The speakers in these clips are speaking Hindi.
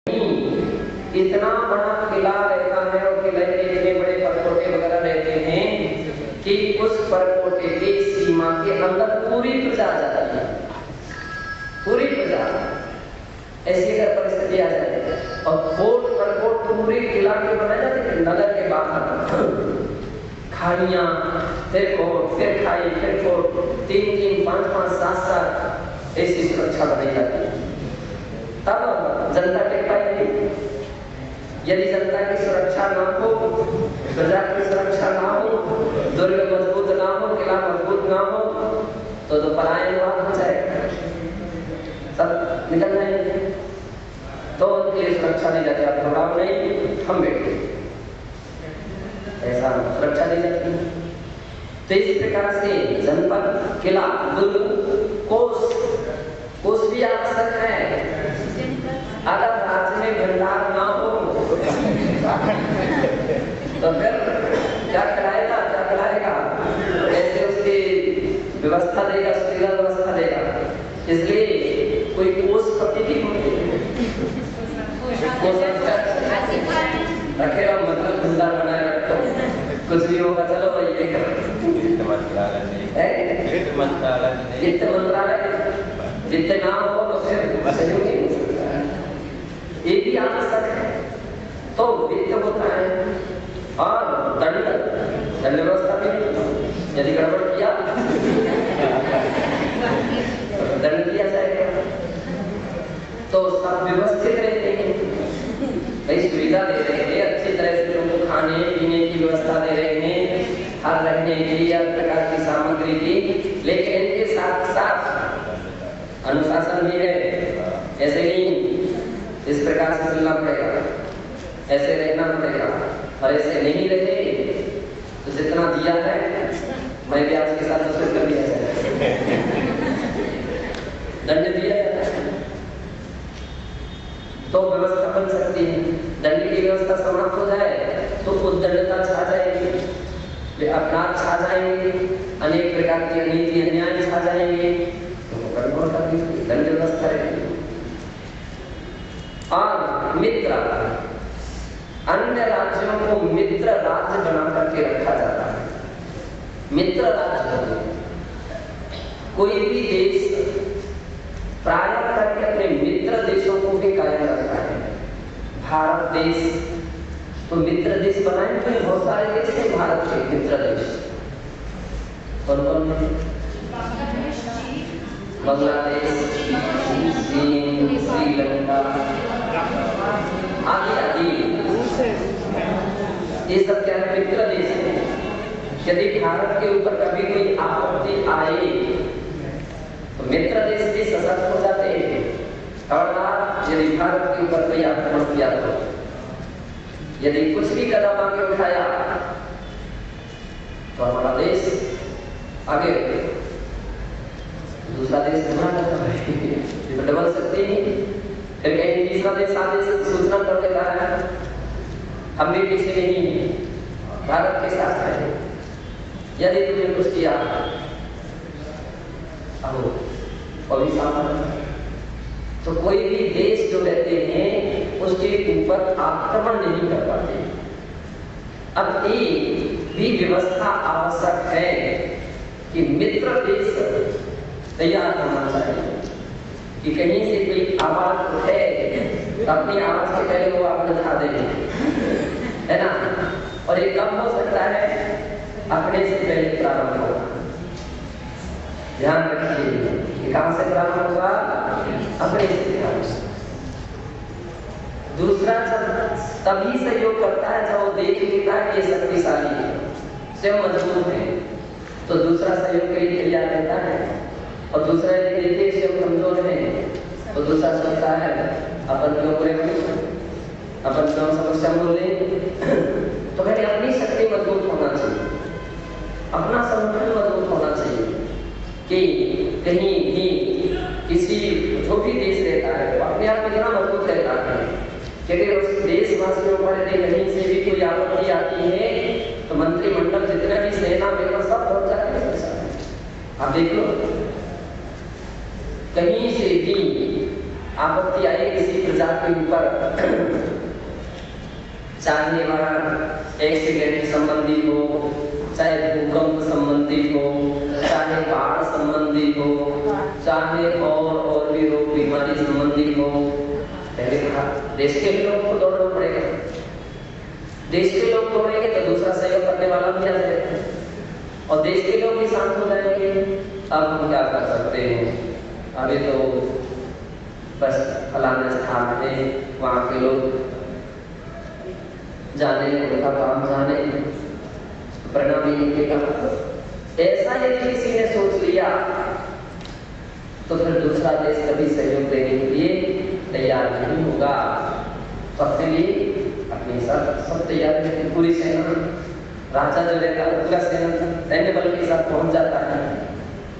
इतना बड़ा किला रहता है और किले में इतने बड़े परकोटे वगैरह रहते हैं कि उस परकोटे की सीमा के अंदर पूरी प्रजा आ जाती है, पूरी प्रजा। ऐसी अगर परिस्थिति आ जाए और कोट परकोट पूरे किला के बनाए जाते, नगर के बाहर खाइयां, फिर कोट, फिर खाई, फिर कोट, 3-3, 5-5, 7-7 ऐसी सुरक्षा बनाई जाती है। तब जनता टिक पाएगी। यदि जनता की सुरक्षा ना हो, प्रजा की सुरक्षा ना हो, दुर्ग मजबूत ना हो, किला मजबूत ना हो, तो पलायनवाद हो जाएगा, सब निकल जाएंगे। तो उनकी सुरक्षा दी जाती है, घबराओ नहीं, हम बैठे, ऐसा सुरक्षा दी जाती है। तो इस प्रकार से जनपद, किला, दुर्ग, कोस भी आवश्यक है। अगर राज्य में भंडार ना हो तो फिर क्या कराएगा, क्या कराएगा, ऐसे उसकी व्यवस्था देगा, सुविधा व्यवस्था देगा। इसलिए कोई कोषपति भी रखेगा, मतलब भंडार बनाए रखो, कुछ भी होगा चलो भाई ये करो। वित्त मंत्रालय वित्त ना हो तो फिर सहयोग नहीं हो सकता है, ये भी आवश्यक है। तो वित्त होता है और दंड व्यवस्था भी, यदि गड़बड़ किया तो दंड दिया जाएगा। तो सब व्यवस्थित रहते हैं, कई सुविधा दे रहे हैं, अच्छी तरह से उनको खाने पीने की व्यवस्था दे रहे हैं, हर रहने के लिए हर प्रकार की सामग्री की, लेकिन इनके साथ साथ अनुशासन भी है। ऐसे नहीं इस प्रकार से चलना पड़ेगा, ऐसे रहना पड़ेगा, और ऐसे नहीं रहे तो जितना दिया है मैं भी आज के साथ उसको कर दिया जाए, दंड दिया जाता है तो व्यवस्था बन सकती है। दंड की व्यवस्था समाप्त हो जाए तो उद्दंडता छा जाएगी, अपराध छा जाएंगे, अनेक प्रकार की अनीति अन्याय छा जाएंगे, दंड व्यवस्था रहेगी। और मित्र, अन्य राज्यों को मित्र राज्य बना करके रखा जाता है। मित्र राज्य कोई भी देश प्रारंभ करके अपने मित्र देशों को भी कायम रखता है। भारत देश तो मित्र देश बनाए हुए बहुत सारे देश हैं, भारत के मित्र देश कौन-कौन है? बांग्लादेश, चीन, श्रीलंका आदि ये सब क्या है? मित्र देश है। यदि भारत के ऊपर कभी कोई आपत्ति आए तो मित्र देश भी सशक्त हो जाते हैं, और यदि भारत के ऊपर कोई आक्रमण किया तो, यदि कुछ भी कदम आगे उठाया तो हमारा देश आगे, दूसरा देश डबल सकते हैं, फिर कहीं तीसरा देश आगे से सूचना कर देता है हम भी पीछे नहीं है, भारत के साथ है। यदि तुमने कुछ किया अभी सामने, तो कोई भी देश जो रहते हैं उसके ऊपर आक्रमण नहीं कर पाते। अब एक भी व्यवस्था आवश्यक है कि मित्र देश तैयार होना चाहिए कि कहीं से कोई आवाज उठे तो अपनी आवाज के पहले वो आप उठा देंगे, है ना। और ये कब हो सकता है? अपने से पहले प्रारंभ होगा। ध्यान रखिए कि कहां से प्रारंभ होगा? अपने से। दूसरा तभी सहयोग करता है जब वो देख लेता है कि ये शक्तिशाली है, स्वयं मजबूत है, तो दूसरा सहयोग के लिए तैयार रहता है। और दूसरा यदि देखे स्वयं कमजोर है तो दूसरा सोचता है अपन क्यों बुरे हैं, अपन क्यों समस्या बोले। तो पहले अपनी शक्ति मजबूत होना चाहिए, अपना संगठन मजबूत होना चाहिए कि कहीं भी किसी जो भी देश रहता है वो अपने आप कितना मजबूत रहता है कि अगर उस देशवासियों पर कहीं से भी कोई आपत्ति आती है तो मंत्रिमंडल जितना भी सेना में सब हो जाता है। आप देख लो, कहीं से भी आपत्ति आई किसी प्रजा के ऊपर चाहे वहाँ एक्सीडेंट संबंधी हो, चाहे भूकंप संबंधी हो, चाहे बाढ़ संबंधी हो, चाहे और भी रोग बीमारी संबंधी हो, पहले कहा देश के लोग को दौड़ना पड़ेगा। देश के लोग दौड़ेंगे तो दूसरा सहयोग करने वाला भी आ जाएगा, और देश के लोग भी शांत हो जाएंगे। अब हम क्या कर सकते हैं? अभी तो बस फलाने स्थान है, वहाँ के लोग जाने, उनका काम जाने, परिणाम ये निकलेगा। ऐसा यदि किसी ने सोच लिया तो फिर दूसरा देश कभी सहयोग देने के लिए तैयार नहीं होगा। तो अपने लिए अपने सब तैयार है, पूरी सेना, राजा जो रहता है पूरा सैन्य बल के साथ पहुंच जाता है।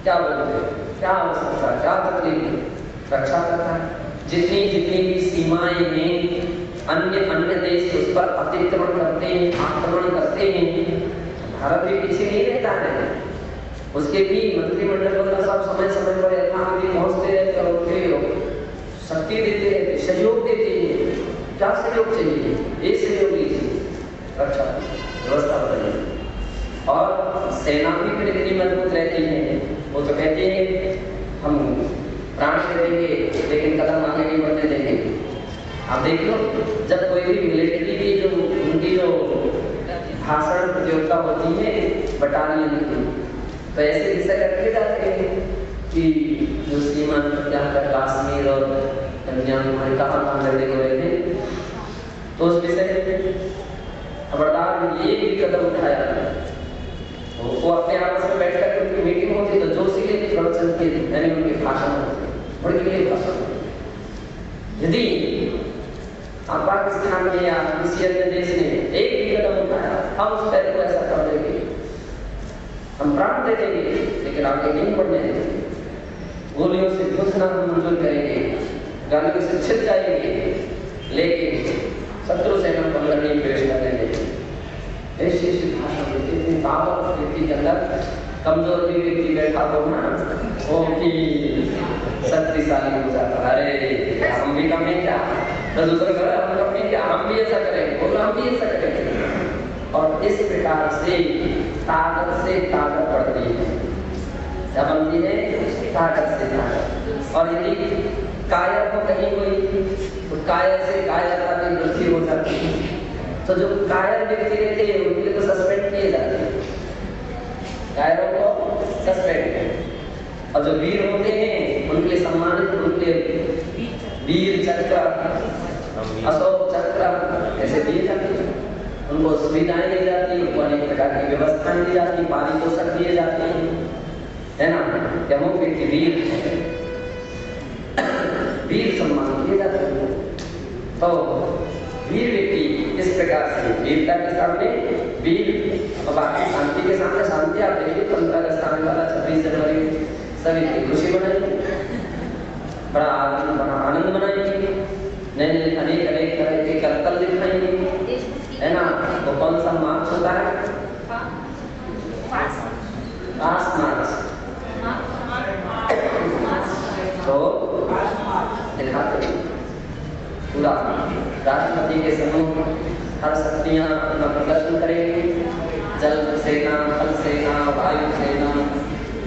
क्या बोलते, क्या आवश्यकता, क्या तकलीफ, रक्षा करता है। जितनी जितनी भी सीमाएं हैं, अन्य देश उस पर अतिक्रमण करते हैं, आक्रमण करते हैं, भारत भी पीछे नहीं रहता है। उसके भी मंत्रिमंडल वगैरह सब समय समय पर यहाँ भी पहुँचते रहते और उनके शक्ति देते हैं, सहयोग देते हैं। क्या सहयोग चाहिए? ये सहयोग लीजिए, रक्षा व्यवस्था बनाइए। और सेना भी फिर इतनी मजबूत रहती है, वो तो कहते हैं हम प्राण दे देंगे लेकिन कदम आगे नहीं बढ़ने देंगे। आप देख लो, जब कोई भी मिलिट्री की जो उनकी जो भाषण प्रतियोगिता होती है बटालियन की, तो ऐसे विषय रखे जाते हैं कि जो सीमा यहाँ का कश्मीर और कन्याकुमारी कहाँ लड़ने को रहे थे, तो उस विषय में खबरदार ये भी कदम उठाया। वो अपने आपस में बैठ कर उनकी मीटिंग होती तो जो सी लेके प्रवचन के यानी उनके भाषण होते, बड़ी बड़ी भाषण। यदि आप पाकिस्तान में या किसी अन्य देश ने एक भी कदम उठाया, हम उस पैर को ऐसा कर देंगे, हम प्राण दे देंगे लेकिन आगे नहीं बढ़ने देंगे, गोलियों से घुसना मंजूर करेंगे, गालियों से छिप जाएंगे, लेकिन शत्रु सेना पर लड़ने की प्रयास करेंगे। ऐसी भाषा देती थी, ताकत व्यक्ति के अंदर कमजोर भी व्यक्ति बैठा हो ना, वो भी शक्तिशाली हो जाता। अरे हम भी कम है क्या, तो दूसरा कह हम कम है क्या, हम भी ऐसा करेंगे, बोलो हम भी ऐसा करेंगे। और इस प्रकार से ताकत बढ़ती है, क्या बनती है? ताकत से ताकत। और यदि कायर को कहीं कोई तो कायर से कायरता की वृद्धि हो जाती है, तो जो कायर व्यक्ति रहते हैं उनके लिए तो सस्पेंड किए जाते हैं, कायरों को सस्पेंड। और जो वीर होते हैं उनके लिए सम्मानित, उनके वीर चक्र, अशोक चक्र ऐसे दिए जाते हैं, उनको सुविधाएं दी जाती, उनको अनेक प्रकार की व्यवस्थाएं दी जाती, पानी पोषक दिए जाते हैं, है ना। क्या वो व्यक्ति वीर सम्मान दिए जाते हैं। तो वीर व्यक्ति इस प्रकार से वीरता के सामने वीर, और बाकी शांति के सामने शांति। आप देखिए 15 अगस्त आने वाला, 26 जनवरी, सभी खुशी मनाएंगे, बड़ा आनंद मनाएंगे, नए अनेक तरह के करतल दिखाएंगे, है ना। वो कौन सा मार्च होता है? पास मार्च। तो दिखाते पूरा राष्ट्रपति के समूह हर शक्तियां अपना प्रदर्शन करेंगे, जल सेना, थल सेना, वायु सेना,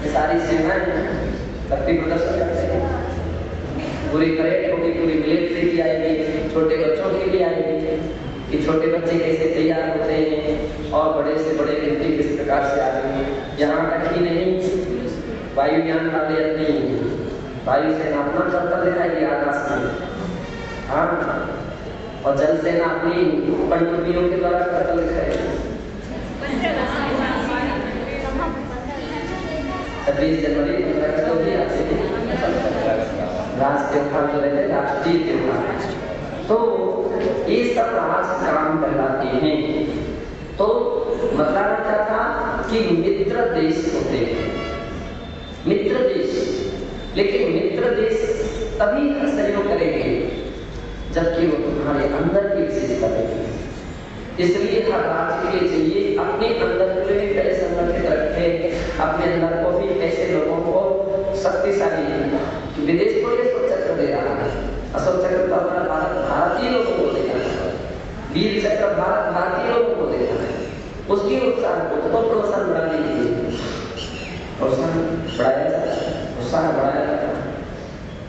ये सारी सेनाएं शक्ति प्रदर्शन करते हैं। पूरी परेड होगी, पूरी मिलिट्री की आएगी, छोटे बच्चों के लिए आएगी कि छोटे बच्चे कैसे तैयार होते हैं और बड़े से बड़े व्यक्ति किस प्रकार से आएंगे। यहाँ तक ही नहीं, वायुयान वाले अपनी वायु सेना अपना करतल दिखाएगी आकाश में, हाँ, और जल सेना अपनी पनडुब्बियों के द्वारा करतल दिखाएगी। 26 जनवरी 15 अगस्त को भी आते हैं राष्ट्रीय त्योहार जो रहते हैं, राष्ट्रीय त्योहार। तो ये सब राष्ट्र काम कहलाते हैं। तो मतलब क्या था कि मित्र देश होते हैं, मित्र देश, लेकिन मित्र देश तभी सहयोग करेंगे जबकि वो तुम्हारे अंदर की विशेषता देखेंगे। इसलिए हर राज्य के लिए चाहिए अपने अंदर को भी पहले संगठित रखे, अपने अंदर को भी ऐसे लोगों को शक्तिशाली। विदेश को ये चक्र दे रहा है, अशोक चक्र तो अपना भारतीय लोगों को दे रहा है, वीर चक्र भारत उसकी उत्साह को प्रोत्साहन बढ़ाने के लिए प्रोत्साहन बढ़ाया जाता है, उत्साह बढ़ाया जाता है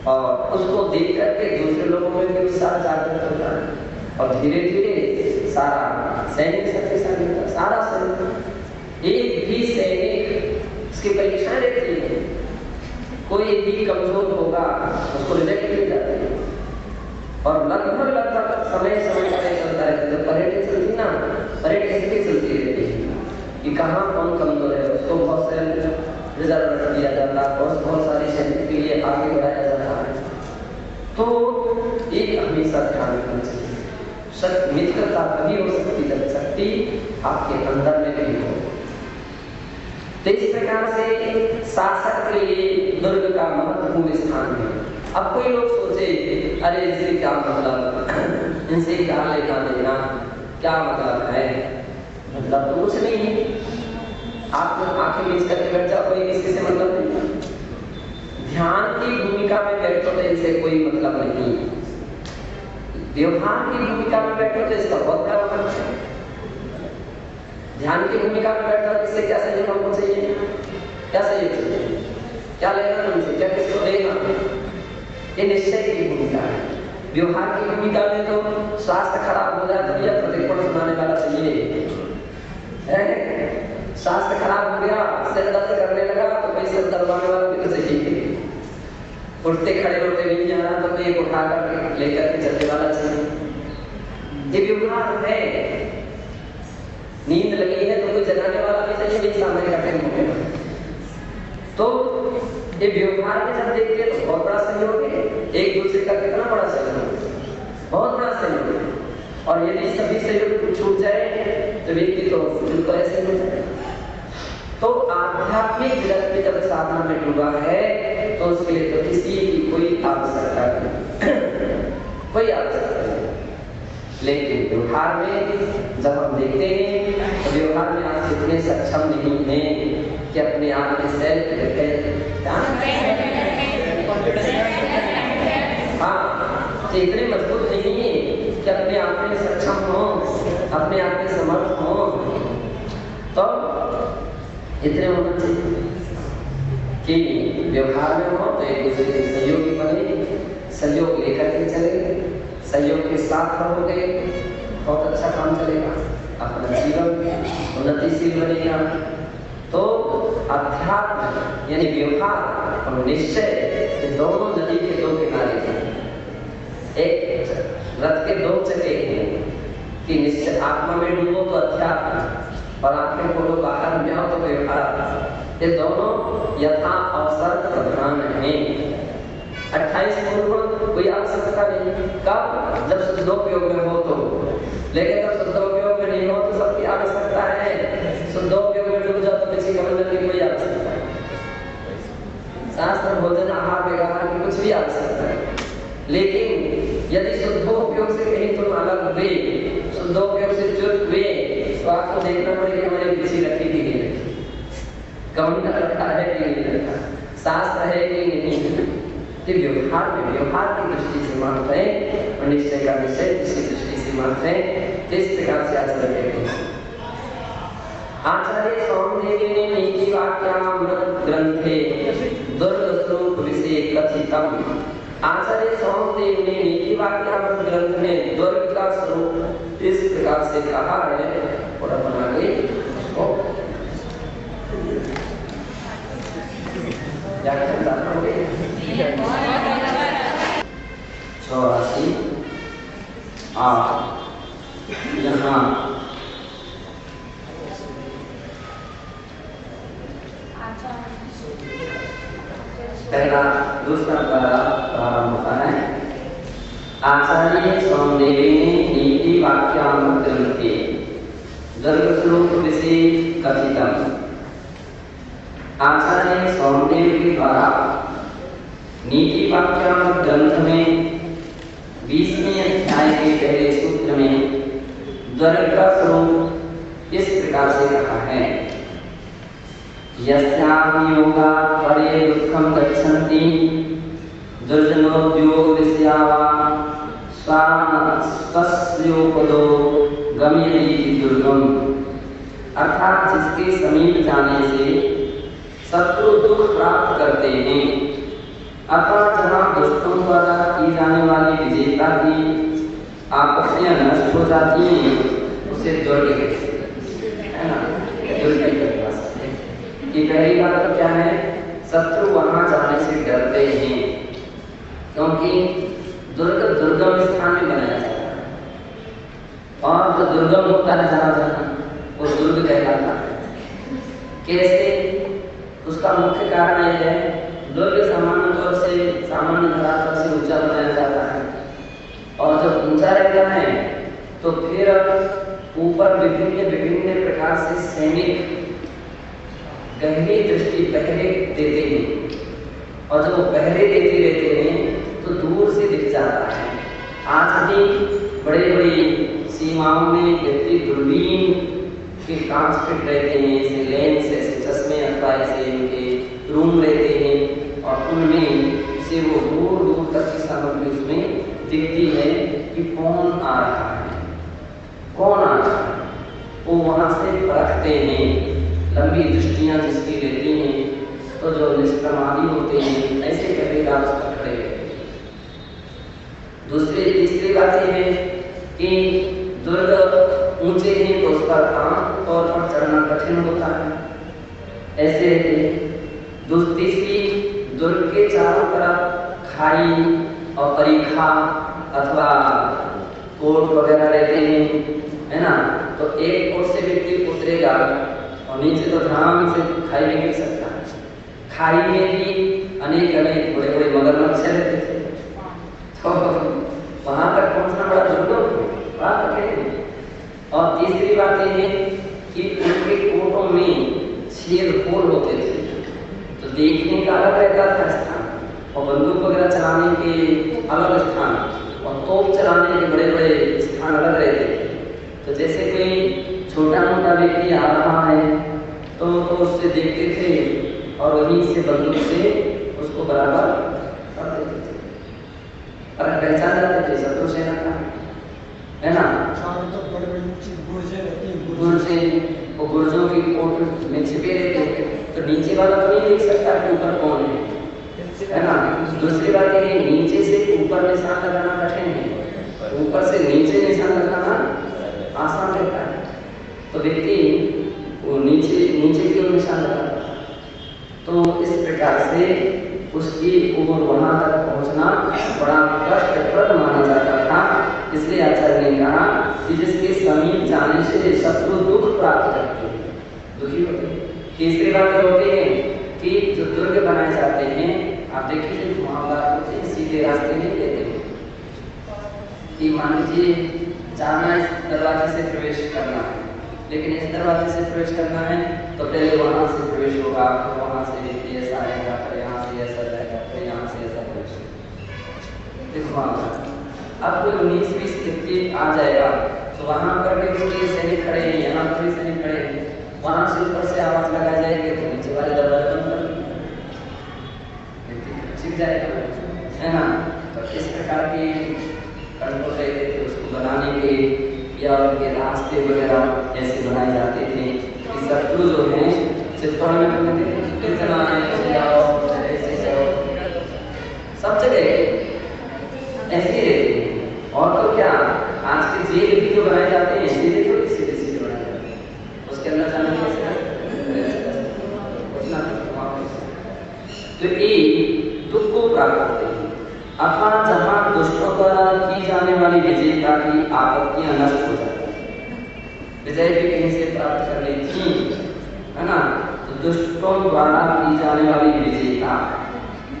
और उसको देख करके दूसरे लोगों में भी उत्साह जागृत होता है और धीरे धीरे सारा सैनिक शक्तिशाली होता है। सारा सैनिक, एक भी सैनिक उसकी परीक्षाएं रहती है, कोई भी कमजोर होगा उसको रिजेक्ट किया जाता है और लगभग समय तय चलता है। जब परेड चलती ना, परेड ऐसी चलती रहती है कि कहाँ कौन कमजोर है उसको बहुत से रिजर्व रख दिया जाता है और बहुत सारी सैनिक के लिए आगे बढ़ाया जाता है। तो एक हमेशा ध्यान रखना चाहिए, मित्रता तभी हो सकती जब शक्ति आपके अंदर में भी हो। तो इस प्रकार से शासक के लिए दुर्ग का महत्वपूर्ण स्थान है। अब कोई लोग सोचे अरे इससे क्या मतलब, इनसे क्या लेना देना, क्या मतलब है? मतलब तो कुछ नहीं है। आप आंखें मीच करके बैठ जाओ, कोई किसी से मतलब नहीं। ध्यान की भूमिका में बैठो तो इनसे कोई मतलब नहीं, व्यवहार की भूमिका में बैठो तो इसका बहुत बड़ा मतलब है। ध्यान की भूमिका में बैठो तो इससे क्या सहयोग हमको चाहिए, क्या सहयोग चाहिए, क्या लेना हमसे, क्या किसको देना, ये निश्चय की भूमिका है। व्यवहार की भूमिका में तो स्वास्थ्य खराब हो जाए तो यह प्रतिकोण सुनाने वाला चाहिए, स्वास्थ्य खराब हो गया, सिर दर्द करने लगा तो कोई सिर दर्दवाने वाला भी तो चाहिए, उठते खड़े होते नहीं जाना तो कोई उठा कर लेकर के चलने वाला चाहिए। ये व्यवहार है। नींद लगी है तो कोई जगाने वाला भी चाहिए, नहीं सामने का टाइम हो गया। तो ये व्यवहार में जब देखते हैं तो बहुत बड़ा सहयोग है, एक दूसरे का कितना बड़ा सहयोग, बहुत बड़ा सहयोग है। और यदि सभी सहयोग छूट जाए तो व्यक्ति तो बिल्कुल ऐसे हो जाए। तो आध्यात्मिक जगत में जब साधना में डूबा है तो उसके लिए तो किसी की कोई आवश्यकता नहीं, कोई आवश्यकता नहीं। लेकिन व्यवहार में जब हम देखते हैं तो व्यवहार में आप इतने सक्षम नहीं हैं कि अपने आप के सेल्फ इतने मजबूत नहीं है कि अपने आप में सक्षम हो, अपने आप में समर्थ हो। तो इतने होना चाहिए कि व्यवहार में हो तो एक दूसरे के सहयोगी बने, सहयोग लेकर के चले, सहयोग के साथ रहोगे, बहुत अच्छा काम चलेगा, अपना जीवन उन्नतिशील बनेगा। तो अध्यात्म यानी व्यवहार और निश्चय, ये दोनों नदी के दो किनारे हैं। एक रथ के दो चक्के हैं कि निश्चय आत्मा में डूबो तो अध्यात्म और आंखें खोलो बाहर में आओ तो व्यवहार। ये दोनों यथा अवसर प्रधान है। 28 पूर्व कोई आवश्यकता नहीं, कब? जब शुद्धोपयोग में हो तो। लेकिन जब शुद्धोपयोग में नहीं हो तो सबकी आवश्यकता है। शुद्धोपयोग में डूब जाओ तो किसी कमंडल की कोई आवश्यकता नहीं। शास्त्र भोजन आहार व्यवहार की कुछ भी आवश्यकता है। लेकिन यदि शुद्धोपयोग से कहीं तुम अलग हुए, शुद्धोपयोग से च्युत हुए, तो आपको देखना पड़ेगा हमारे पीछे रखी थी नहीं रखी, कमंडल रखा है कि नहीं रखा, शास्त्र है कि नहीं। व्यवहार में व्यवहार की दृष्टि से मानते हैं और निश्चय का निश्चय किसी दृष्टि से मानते हैं। इस प्रकार से आचरण करते हैं। आचार्य सौम्यदेवी ने नीति वाक्यामृत ग्रंथे दुर्ग स्वरूप विषय कथितम। आचार्य सौम्यदेव ने नीति वाक्यामृत ग्रंथ में दुर्ग का स्वरूप इस प्रकार से कहा है और अपन आगे उसको व्याख्यान करना होगा। 84 यहाँ पहला दूसरा प्रारंभ होता है। आचार्य सौम्यदेवी ने नीति वाक्यामृत ग्रंथे दुर्ग स्वरूप विषय कथितम। आचार्य सौम्यदेव के द्वारा नीति वाक्यामृत ग्रंथ में 20वें अध्याय के पहले सूत्र में द्वर्ग का स्वरूप इस प्रकार से कहा है। यस्यापि योगात् परे दुःखं गच्छन्ति दुर्जनोद्योग विषयावा स्वस्योपदो गमयति दुर्गम। अर्थात जिसके समीप जाने से शत्रु दुख प्राप्त करते हैं। अतः जहाँ दुष्टों द्वारा की जाने वाली विजेता की आपत्तियां नष्ट हो जाती हैं, उसे दुर्ग है ना, दुर्ग की पहली बात तो क्या है, शत्रु वहां जाने से डरते हैं, क्योंकि दुर्ग दुर्गम स्थान में बनाया जाता है, और जो दुर्गम होता है जहाँ जहाँ वो दुर्ग कहलाता है। कैसे? उसका मुख्य कारण यह है, दुर्ग सामान्य तौर से सामान्य धरातल से ऊंचा बनाया जाता है, और जब ऊंचा रहता है तो फिर ऊपर विभिन्न प्रकार से सैनिक गहरी दृष्टि पहरे देते हैं, और जब वो पहरे देते रहते हैं तो दूर से दिख जाता है। आज भी बड़ी बड़ी सीमाओं में व्यक्ति दूरबीन के कांच फिट रहते हैं, ऐसे लेंस, ऐसे चश्मे अथवा ऐसे इनके रूम रहते हैं, और उनमें से वो दूर दूर तक की सामग्री उसमें दिखती है कि कौन आ रहा है, कौन आ रहा है। वो वहां से परखते हैं, लंबी दृष्टियां जिसकी रहती हैं, तो जो निष्प्रमादी होते हैं ऐसे पहरेदार उस पर खड़े रहते हैं। तीसरी बात यह है कि दुर्ग ऊंचे हैं तो उस पर आम तौर पर चढ़ना कठिन होता है। ऐसे तीसरी, दुर्ग के चारों तरफ खाई और परीखा अथवा कोट वगैरह रहते हैं, है ना, तो एक कोट से व्यक्ति उतरेगा और नीचे तो ध्यान से खाई नहीं गिर सकता। खाई में भी अनेक बड़े बड़े मगरमच्छ रहते थे, तो वहां तक पहुंचना बड़ा दुर्गम है। और तीसरी बात यह है कि उनके कोटों में छेद होल होते थे, तो देखने का अलग रहता था स्थान, और बंदूक वगैरह चलाने के अलग स्थान, और तोप चलाने के बड़े बड़े स्थान अलग रहते थे। तो जैसे कोई छोटा मोटा व्यक्ति आ रहा है तो उससे देखते थे और वहीं से बंदूक से उसको बराबर कर देते थे, और पहचान जाते थे शत्रु सेना का, है ना। गुर्जे, वो गुर्जों की कोट में छिपे रहते थे, तो नीचे वाला तो नहीं देख सकता कि ऊपर कौन है ना। दूसरी बात ये, नीचे से ऊपर निशान लगाना कठिन है, ऊपर से नीचे निशान लगाना आसान रहता है। तो व्यक्ति वो नीचे की ओर निशान लगाता, तो इस प्रकार से उसकी ओर वहां तक पहुंचना बड़ा कष्टप्रद माना जाता था। इसलिए आचार्य ने कहा कि जिसके समीप जाने से शत्रु दुख प्राप्त करते हैं, दुखी होते हैं। तीसरी बात होती है कि जो दुर्ग बनाए जाते हैं, आप देखिए घुमावदार होते हैं, सीधे रास्ते नहीं देते हैं कि मान लीजिए जाना इस दरवाजे से प्रवेश करना है, लेकिन इस दरवाजे से प्रवेश करना है तो पहले वहां से प्रवेश होगा, तो वहां से ऐसा आएगा, फिर यहाँ से ऐसा जाएगा, फिर यहाँ से ऐसा प्रवेश। देखो अब कोई 19-20 व्यक्ति आ जाएगा तो वहां पर भी सैनिक खड़े हैं, यहाँ पर भी सैनिक खड़े हैं, वहां से ऊपर से आवाज लगाई जाएगी तो नीचे वाले दरवाजे बंद कर छिप जाएगा, है ना। तो इस प्रकार के कंट्रोल रहते थे उसको बनाने के, या उनके रास्ते वगैरह ऐसे बनाए जाते थे कि शत्रु जो है चित्तौड़ में कितना ऐसे जाओ, ऐसे जाओ, सब जगह ऐसे ही रहते हैं। और तो क्या, आज के जेल भी जो बनाए जाते हैं सीधे थोड़ी सीधे सीधे बनाए जाते हैं, उसके अंदर जाने कैसे तो ये दुख को प्राप्त करते हैं। अथवा जहां दुष्टों द्वारा की जाने वाली विजेता की आपत्तियां नष्ट हो जाती हैं, विजय भी कहीं से प्राप्त कर ली थी, है ना, तो दुष्टों द्वारा की जाने वाली विजेता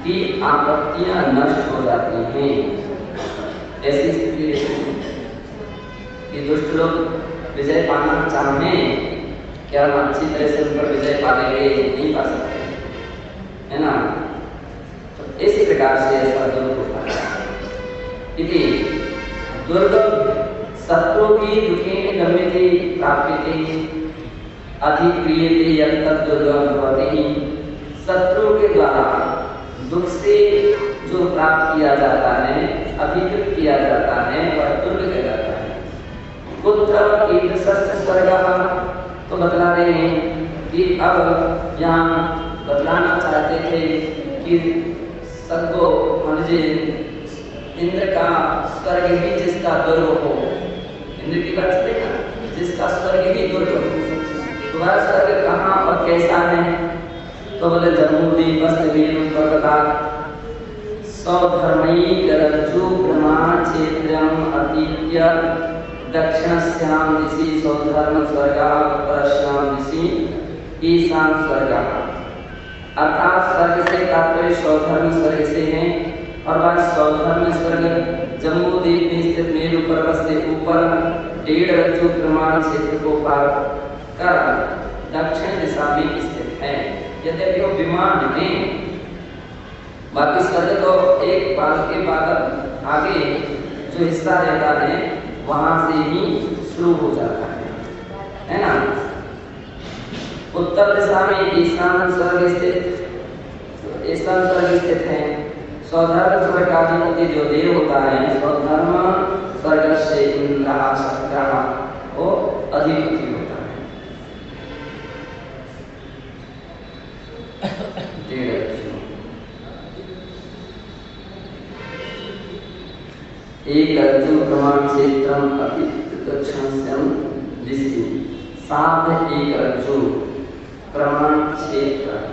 की आपत्तियां नष्ट हो जाती हैं। ऐसी स्थिति कि दुष्ट लोग विजय पाना चाहें, क्या हम अच्छी तरह से उन पर विजय पा लेंगे? नहीं पा सकते, है ना। तो इस प्रकार से ऐसा दुर्ग होता है। दुर्ग शत्रु की दुखेन गम्यते प्राप्यते अधिक्रियते यत् दुर्गम भवति। शत्रु के द्वारा दुख से जो प्राप्त किया जाता है, अधिकृत किया जाता है, वह दुर्ग कहलाता है। कुत्र कीदृशस्य स्वर्गः, तो बतला रहे हैं कि अब यहाँ बतलाना चाहते थे कि सबको मुझे इंद्र का स्वर्ग ही जिसका दुर्ग हो, इंद्र की बात देखा, जिसका स्वर्ग ही दुर्ग हो, तो वह स्वर्ग कहाँ और कैसा है? तो बोले जम्बूद्वीप पर्वतात् सौधर्मैकरज्जु प्रमाण क्षेत्रम अतीत्य दक्षिणस्यां दिशि सौधर्म स्वर्गः परस्यां दिशि ईशान स्वर्गः। अर्थात स्वर्ग से तात्पर्य सौधर्म स्वर्ग से है और वह सौधर्म स्वर्ग जम्बूद्वीप में स्थित मेरु पर्वत से ऊपर 1.5 रज्जु प्रमाण क्षेत्र को पार कर दक्षिण दिशा में स्थित है। यद्यपि वो विमान में बाकी स्वर्ग तो एक पाल के बाद आगे जो हिस्सा रहता है वहां से ही शुरू हो जाता है ना। उत्तर दिशा में ईशान स्वर्ग स्थित है। सौधर्म स्वर्ग का अधिपति जो देव होता है, सौधर्म स्वर्ग से इंद्र शक्र वो अधिपति होता है। एक रज्जु प्रमाण क्षेत्रम अतीत दक्षिणस्यां दिशि साध एक रज्जु प्रमाण क्षेत्रम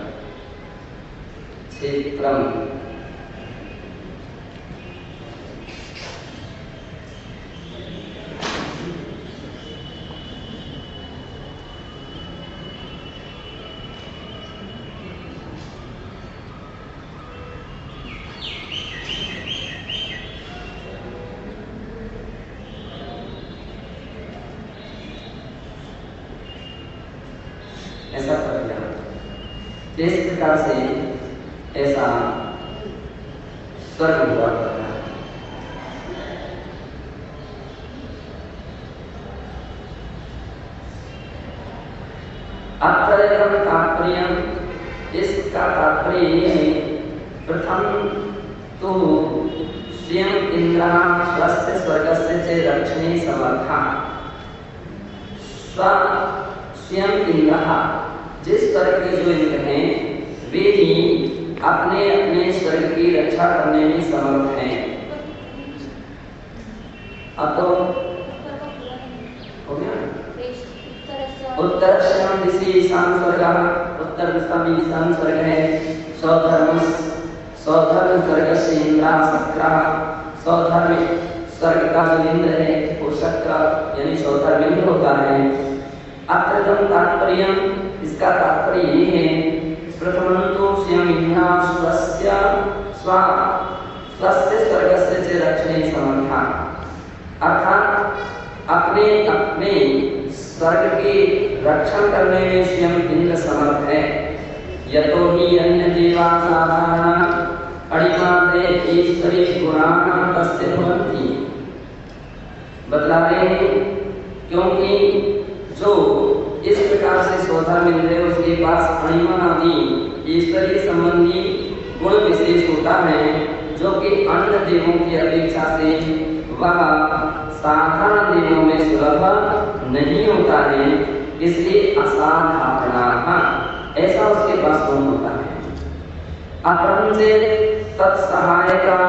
ऐसा कर दिया। इस प्रकार से ऐसा स्वर्ग हुआ करता है। अत्र तात्पर्य, इसका तात्पर्य ये है, प्रथम तो स्वयं इंद्र स्वस्य स्वर्गस्य च रक्षणे समर्था। स्वयं इंद्र, जिस स्वर्ग के जो इंद्र हैं वे ही अपने अपने स्वर्ग की रक्षा करने में समर्थ हैं। अब तो हो गया। उत्तर दिशा ईशान स्वर्ग, उत्तर दिशा में ईशान स्वर्ग है। सौधर्म स्वर्ग से इंद्र शक्र, सौधर्म स्वर्ग का जो इंद्र है वो शक्र यानी सौधर्म इंद्र होता है। अत्रतम तात्पर्य, इसका तात्पर्य ये है, प्रथमं तो स्वयं इंद्र स्वस्य स्वर्गस्य च रक्षणे समर्था। अर्थात अपने अपने स्वर्ग के रक्षण करने में स्वयं इंद्र समर्थ है। यतो हि अन्य देवा साधारण अणिमादे ईश्वरी गुणाः तस्य भवन्ति। बतला रहे हैं क्योंकि जो इस प्रकार से सौधर्म इंद्र है उसके पास अणिमा आदि ईश्वरीय संबंधी गुण विशेष होता है, जो कि अन्य देवों की अपेक्षा से वह साधारण देवों में सुलभ नहीं होता है, इसलिए असाधारण ऐसा उसके पास गुण होता है। अपरंचे तत्सहायका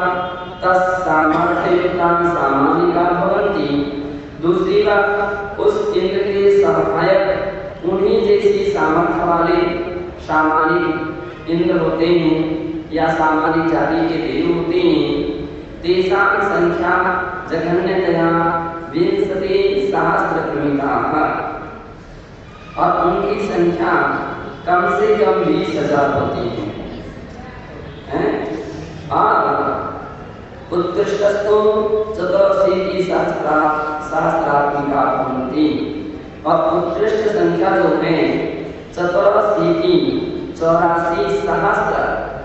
तत्सामर्थ्ययुक्ता सामानिका भवन्ति। दूसरी बात, उस इंद्र के सहायक उन्हीं जैसी सामर्थ्य वाले सामानिक इंद्र होते हैं या सामानिक जाति के देव होते हैं। तेषां संख्या जघन्यतया 20,000 और उनकी संख्या कम से कम 20,000 होती है। उत्कृष्टस्तु चतुरशीति सहस्रात्मिका भवन्ति। और उत्कृष्ट संख्या जो है 84 सहस्त्र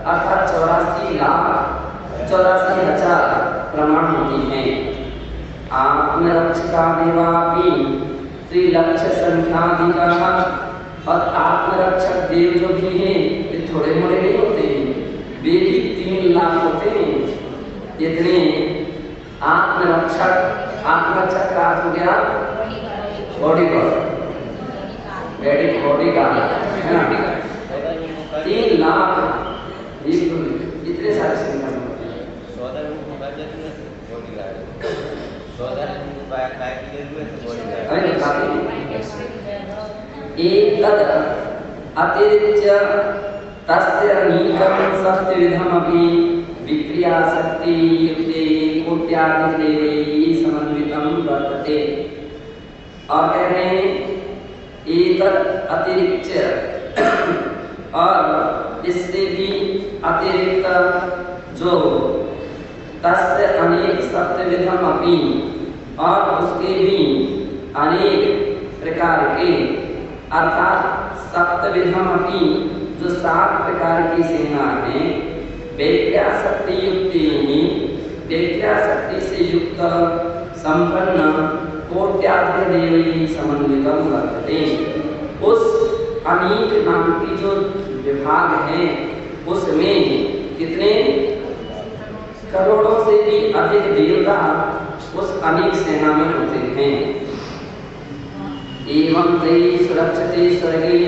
अर्थात 84,00,000 प्रमाण होती है। आत्मरक्षका देवापि त्रिलक्ष संख्याधिका। और आत्मरक्षक देव जो भी हैं ये थोड़े मोड़े नहीं होते, वे भी 3 लाख होते हैं। इतने आत्मरक्षक का अर्थ हो गया बॉडीगार्ड, डेडी बॉडीगार्ड है ना, 3 लाख इतने सारे सिंगल होते हैं। अरे एतद् अतिरिच्य तस्य अनेकं सप्तविधमपि विक्रियाशक्तियुक्ते कोट्याधिदेवैः समन्वितं वर्तते। और कह रहे हैं एतद् अतिरिच्य और इससे भी अतिरिक्त जो तस्य अनेक सप्तविधमपि और उसके भी अनेक प्रकार के अर्थात सप्तविधमपि जो 7 प्रकार की सेना है, वेद्या शक्ति युक्ति वेद्या शक्ति से युक्त संपन्न कोट्याधिदेवैः समन्वितं वर्तते। उस अनेक नाम की जो विभाग है उसमें कितने करोड़ों से भी अधिक देवता उस अनेक सेना में होते हैं। एवं ते सुरक्षिते स्वर्गे,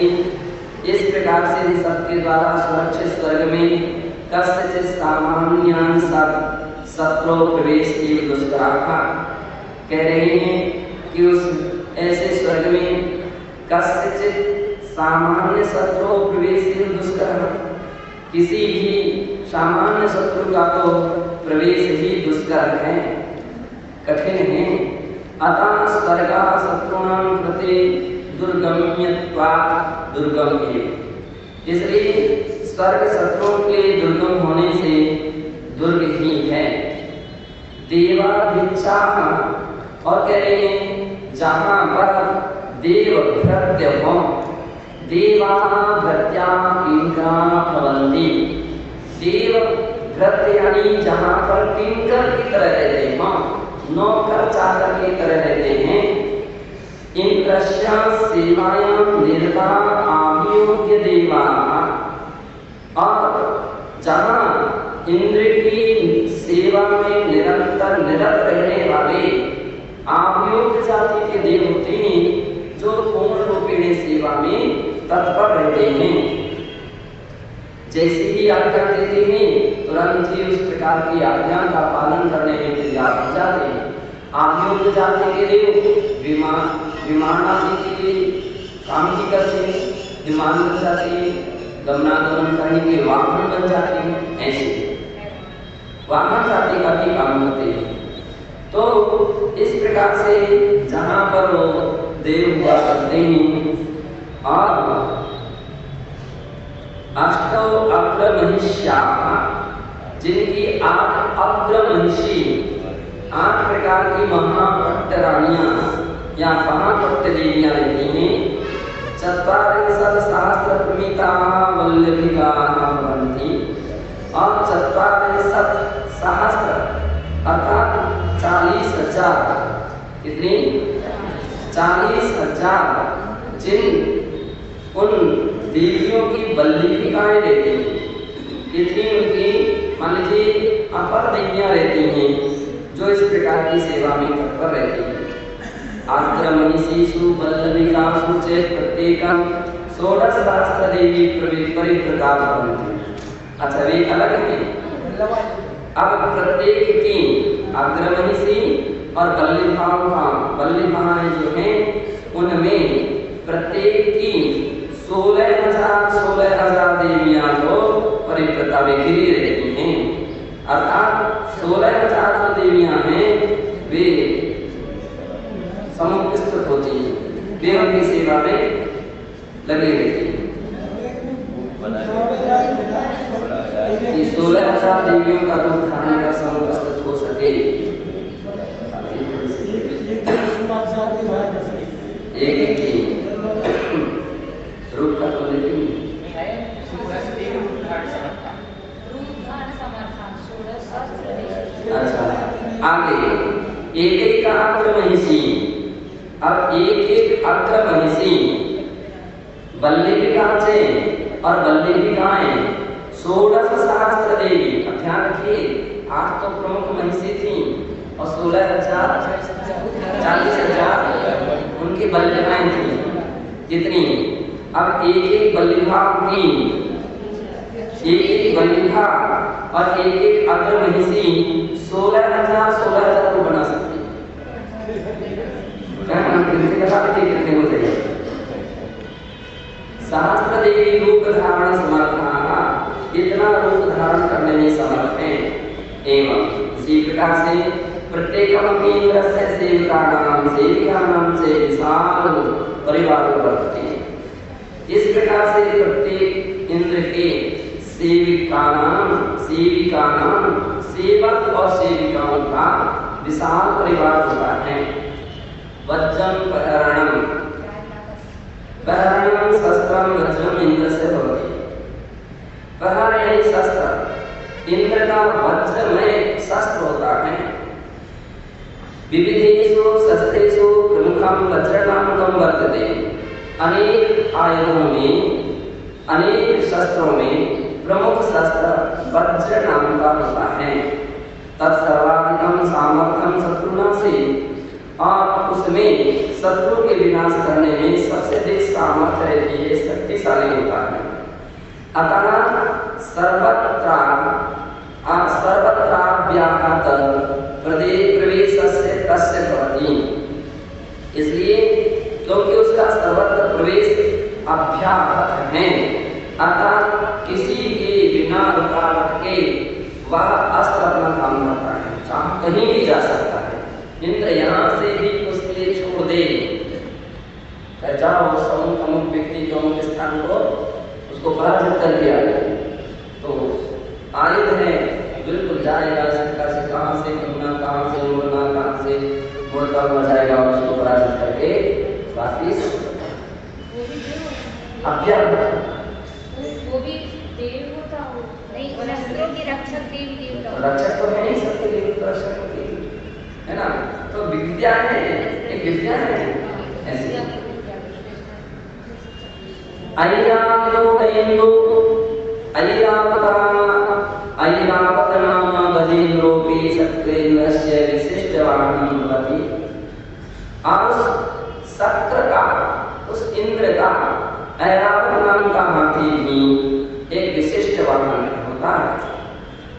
इस प्रकार से सबके द्वारा सुरक्षित स्वर्ग में कस्यचित् सामान्यान् शत्रु प्रवेश की दुष्कराः। कह रहे हैं कि उस ऐसे स्वर्ग में कस्यचित् सामान्य शत्रु प्रवेश की दुष्कराः, किसी भी सामान्य शत्रु का तो प्रवेश ही दुष्कर है, कठिन है। अतः स्वर्गा शत्रुणां प्रति दुर्गम्यत्वात् दुर्गम्य, इसलिए स्वर्ग शत्रुओं के दुर्गम होने से दुर्ग ही है। देवाभिक्षा, और कह रहे हैं जहाँ पर देव भृत्य हो, देवा भृत्या किंकरा भवन्ति, देव भृत्य यानी जहाँ पर किंकर की तरह रहते हो, नौकर चाकर की तरह रहते हैं। इंद्रस्य सेवायां निरता अभियोग्य देवा, और जहाँ इंद्र की सेवा में निरंतर निरत रहने वाले अभियोग्य जाति के देव होते हैं जो पूर्ण रूपिणी सेवा में तत्पर रहते हैं। जैसे ही आज्ञा देते हैं तुरंत ही उस प्रकार की आज्ञा का पालन करने में तैयार हो जाते हैं। अभियोग्य जाति के देव विमान आदि के लिए काम भी करते हैं, विमान बन जाते हैं, गमनागमन करने के वाहन बन जाते हैं, ऐसे वाहन जाति का भी काम करते हैं। तो इस प्रकार से जहाँ पर वो देव हुआ करते हैं, और अष्टौ अग्रमहिष्याः, जिनकी 8 अग्रमहिषी 8 प्रकार की महापट्ट रानियां या महापट्ट देवियां रहती हैं। 44 सहस्र प्रमिताः वल्लभिकाः भवन्ति, और 44 सहस्र अर्थात 40,000, कितनी 40,000 जिन उन देवियों की वल्लभिकाएं रहती हैं, कितनी उनकी मान लीजिए अपर देवियां रहती हैं जो इस प्रकार की सेवा में तत्पर रहती हैं। आग्रमणिषु वल्लभिकासु च प्रत्येकं 16 सहस्र देवी परिवृता भवन्ति। अच्छा वे अलग हैं। अब प्रत्येक की अग्रमणिषि और वल्लभाएं जो हैं उनमें प्रत्येक की 16,000 देवियां तो परिवृता में घिरी रहती हैं। अर्थात 16,000 जो देवियां हैं वे समुपस्थित होती हैं, वे उनकी सेवा में लगी रहती हैं। 16,000 देवियों का रूप धारण कर समुपस्थित हो सके, एक की रूप का तो लेकिन अच्छा आगे एक अग्रमहिषी, अब एक अग्रमहिषी वल्लभिका से और वल्लभिकाएं 16 सहस्र देवी। ध्यान रखिए 8 तो प्रमुख महिषी थी और 16,000 40,000 उनकी वल्लभाएं थी। कितनी? अब एक बल्लिभा की, एक बल्लिभा और एक अग्र महिषी 16,000 को बना सकती है। कितने होते हैं? सहस्त्र देवी रूप धारण समर्था, इतना रूप धारण करने में समर्थ है। एवं इसी प्रकार से प्रत्येकमपि इंद्रस्य सेविकानां से विशाल परिवार वर्तते। इस प्रकार से प्रत्येक इंद्र के सेविकानां सेवक और सेविकाओं का विशाल परिवार होता है। वज्रम प्रहरणम शस्त्रम वज्रम इंद्रस्य भवति। प्रहर यानी शस्त्र, इंद्र का वज्रमय शस्त्र होता है। विविधेषु शस्त्रेषु प्रमुखं वज्रनामकं वर्तते। अनेक आयुधों में, अनेक शस्त्रों में प्रमुख शस्त्र वज्र नाम का होता है। तत्सर्वाधिकं सामर्थ्यं शत्रुनाशे, और उसमें शत्रु के विनाश करने में सबसे अधिक सामर्थ्य रहती है, शक्तिशाली होता है। अतः सर्वत्राव्याहत प्रवेशस्य तस्य भवति। इसलिए क्योंकि उसका सर्वत्र प्रवेश अभ्याहत है, अर्थात किसी के बिना रुकावट के वह अस्त्र अपना काम करता है, चाहे कहीं भी जा सकता है। इंद्र यहाँ से भी उसके लिए छोड़ दे, जाओ अमुक व्यक्ति के अमुक स्थान को उसको पराजित कर दिया, तो आयुध है, बिल्कुल जाएगा सरकार से, कहाँ से घूमना, कहाँ से उड़ना, कहाँ से मुड़ता हुआ जाएगा, उसको पराजित करके वापिस वो भी देव होता हो नहीं, शस्त्रों के रक्षक देवी देवता, रक्षक तो है नहीं, सबके देवी रक्षक है ना। तो विद्या है, एक विद्या है ऐसी। ऐरावतनाम गजेन्द्रोऽपि शक्रेन्द्रस्य विशिष्टवाहनं भवति। उस शक्र का, उस इंद्र का, ऐरावत नाम का हाथी भी एक विशिष्ट वाहन होता है।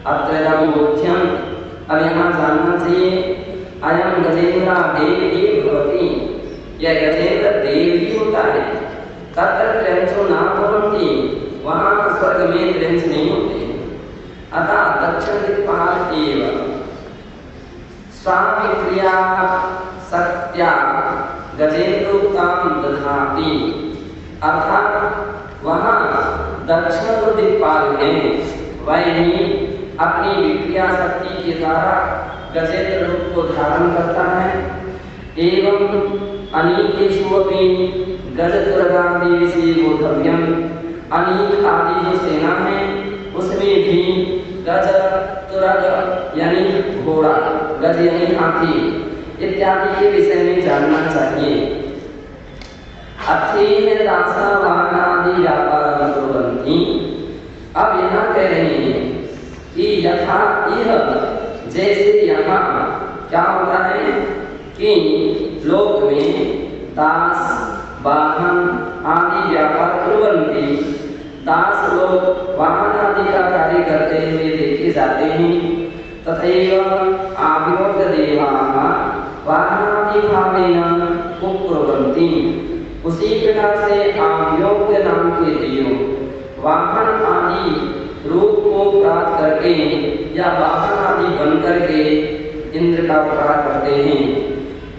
अत्रैदं बोध्यं, अब यहाँ जानना चाहिए, अयं गजेन्द्र देव भवति, यह गजेन्द्र देव ही होता है। तत्र त्रयंशो न भवन्ति, वहाँ स्वर्ग में त्रयंश नहीं होते। अतः दक्षिण दिक्पाल एव स्वामिक्रिया सत्या गजेन्द्रोक्तां दधाति, अर्थात वहाँ दक्षिण दिक्पाल है, वही अपनी विक्रिया शक्ति के द्वारा गजेंद्र रूप को धारण करता है। एवं अनेकेषु अपि गजतुरगादेवी बोधव्यम, अनेक आदि जो सेना है उसमें भी गज तुरग यानी घोड़ा, गज यानी हाथी इत्यादि के विषय में जानना चाहिए। अथेन दासा वाहनादि व्यापारं कुर्वन्ति। अब यहाँ कह रहे हैं कि यथा यह, जैसे यहाँ क्या होता है कि लोक में दास वाहन आदि व्यापार कुर्वन्ति, दास लोग वाहन आदि का कार्य करते हुए देखे जाते हैं। तथैव आभियोग देवाः वाहनादि भावेन कुर्वन्ति, उसी प्रकार से आभियोग नाम के देव वाहन आदि रूप को प्राप्त करके या वाहन आदि बन करके इंद्र का उपकार करते हैं।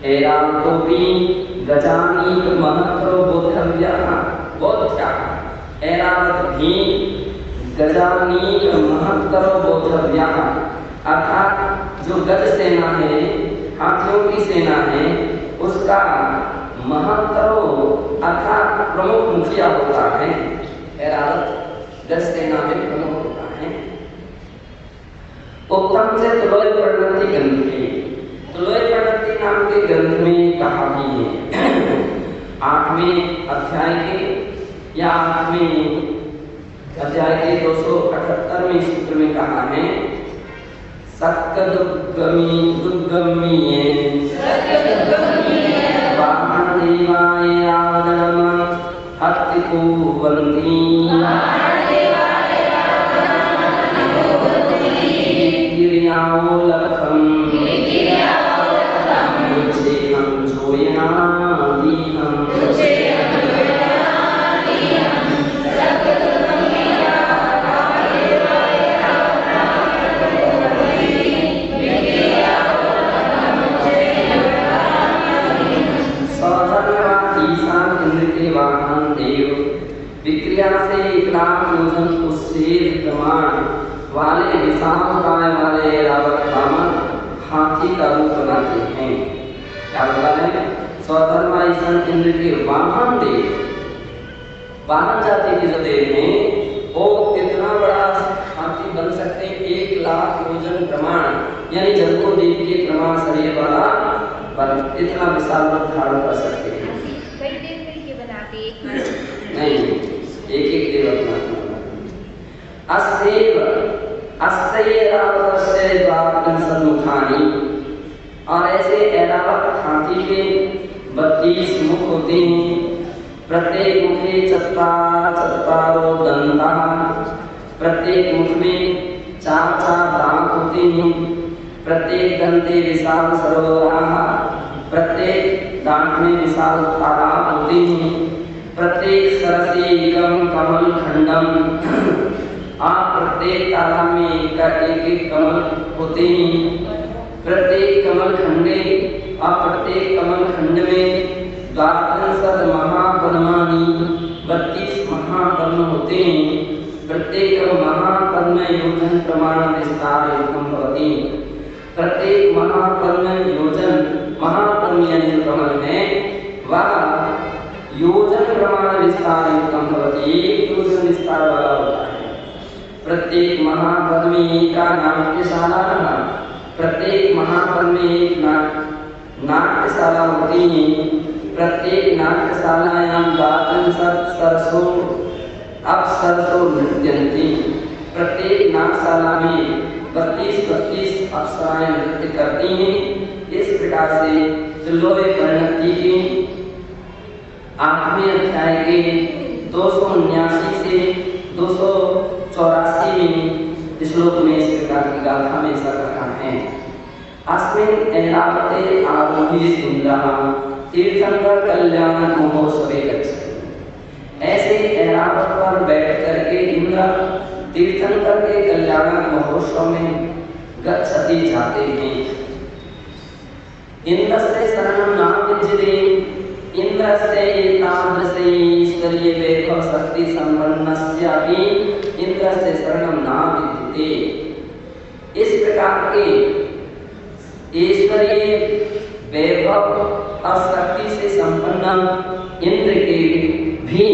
ऐरावतोऽपि गजानीक महत्रो बोधव्यः बोध्या, ऐरावत भी गजानीक महत्रो बोधव्यः, अर्थात जो गज सेना है, हाथियों की सेना है, उसका महत्रो अर्थात प्रमुख मुखिया होता है। ऐरावत गज सेना में प्रमुख होता है। उत्तम से तुलोय प्रणति ग्रंथ में, तुलोय प्रणति नाम के ग्रंथ में कहा भी है, 8वें अध्याय के या 8वें अध्याय के 278वें सूत्र में कहा है, सक्कदुग्गमी दुग्गमीये वाहन देवाय आवनम कुवन्ति गिर्यावोलखं मुचेहं जोयनादीहं वाहन देव विक्रिया से 1 लाख योजन उससे प्रमाण वाले विशाल काय वाले ऐरावत वामन हाथी का रूप बनाते हैं। क्या बता रहे हैं? स्वधर्मा ईशान इंद्र के वाहन देव, वाहन जाति के जो देव हैं वो इतना बड़ा हाथी बन सकते हैं 1 लाख योजन प्रमाण, यानी जंगो देव के प्रमाण शरीर वाला पर इतना विशाल रूप धारण कर सकते हैं। नहीं, एक देव अपना अस्तेव अस्तेरावतस्य द्वादशमुखानि, और ऐसे ऐरावत हाथी के 32 मुख होते हैं। प्रत्येक मुखे चत्वारो दंताः, प्रत्येक मुख में 4 दांत होते हैं। प्रत्येक दंते विशाल सरोवराः, प्रत्येक दांत में विशाल तालाब होते हैं। प्रत्येक सरसे एकम कमल खंडम, प्रत्येक ताला में एक कमल होते हैं। प्रत्येक कमल खंडे प्रत्येक कमल खंड में 12 महापद्मानि 32 महापद्म होते हैं। प्रत्येक महापद्म योजन प्रमाण विस्तार युक्तम भवति, प्रत्येक महापद्म योजन, महापद्म यानी कमल है वह योजन प्रमाण विस्तार युक्तम भवति, 1 योजन विस्तार वाला होता है। प्रत्येक महापद्मे एका नाट्यशाला, प्रत्येक पद्मे एक नाट्यशाला होती है। प्रत्येक नाट्यशालायां 12 अप्सरसो नृत्यन्ति, प्रत्येक नाट्यशाला में 32 अप्सराएं नृत्य करती हैं। इस प्रकार से त्रिलोक परिणति की 8वें अध्याय के 279 से 284 श्लोक में इस प्रकार की गाथा में ऐसा कहा है। अस्मिन् ऐरावते आरोही इंद्रः तीर्थंकर कल्याण महोत्सवे गच्छति, ऐसे ऐरावत पर बैठ करके इंद्र तीर्थंकर के कल्याण महोत्सव में गच्छति जाते हैं। इंद्रस्य शरणं न विद्यते, इंद्रस्य एतादृशे ईश्वरीय वैभव शक्ति संपन्नस्यापि इंद्रस्य शरणं न विद्यते। इस प्रकार के ईश्वरीय वैभव और शक्ति से संपन्न इंद्र के भी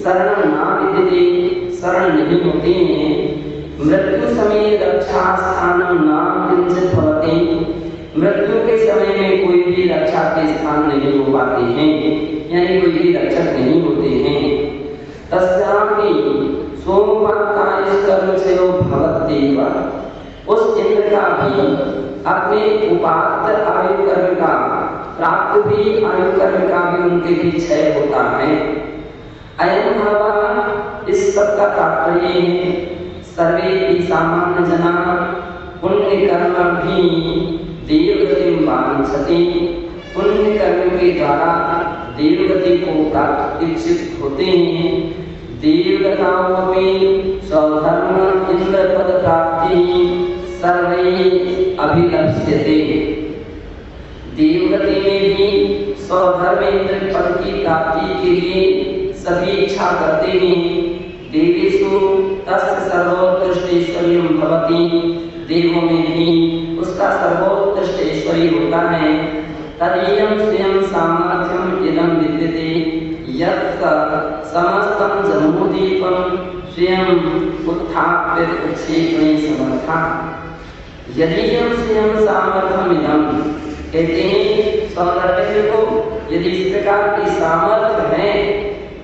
शरण न विद्यते, शरण नहीं होते हैं। मृत्यु समय रक्षा स्थानं न किंचित् भवति, मृत्यु के समय में कोई भी रक्षा के स्थान नहीं हो पाते हैं, यानी कोई भी रक्षक नहीं होते हैं। तस्यापि सोमपातायस्कर्मचयो भवत्येव, उस इंद्र का भी अपने उपात्त आयु कर्म का प्राप्त भी आयु कर्म का भी उनके भी क्षय होता है। अयं भावः, इस सब का तात्पर्य है सर्वे सामान्य जना पुण्य कर्म भी देवगति वांछति, पुण्य कर्म के द्वारा देवगति को प्राप्त इच्छित होते हैं। देवगताओपि स्वधर्म इंद्र पद प्राप्ति सर्वैः अभिलप्स्यते, देवगति में भी स्वधर्म इंद्र पद की प्राप्ति के लिए सभी इच्छा करते हैं। देवेषु तस्य सर्वोत्कृष्ट ऐश्वर्यं भवति, देवों में भी उसका सर्वोत्कृष्ट ऐश्वर्य होता है। तदीयं स्वयं सामर्थ्यम इदं विद्यते यत् समस्तं जम्बूद्वीपं स्वयं उत्थाप्य उत्क्षेपणे समर्था। यदि हम स्वयं सामर्थ्यम इदं कहते हैं सौंदर्य को, यदि इस प्रकार की सामर्थ्य है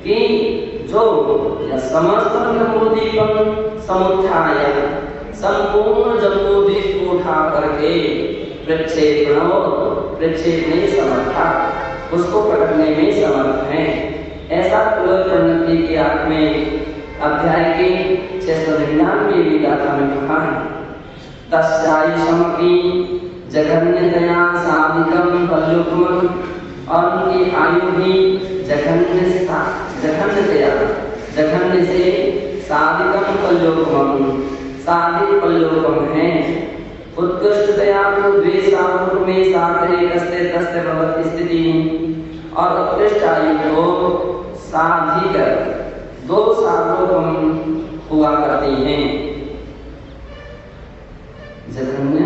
कि जो समस्त जम्बूद्वीपं समुत्थाय, संपूर्ण जम्बूद्वीप को उठा करके प्रक्षेपणे समर्था, उसको पकड़ने में समर्थ है। ऐसा पुलोत्पन्नति के 8वें अध्याय की 699वीं गाथा में कहा है, तस्यायुषमपि जघन्यतया साधिकं पल्लुकम्, और उनकी आयु भी जघन्य से साधिकं पल्लुकम्, साधिक पल्लुकम् है। उत्कृष्टतया तो द्वेषावुर में साधे कस्ते तस्ते भवति स्थिति, और उत्कृष्ट आयु को साधिक 2 साधुकम हुआ करती हैं। जघन्य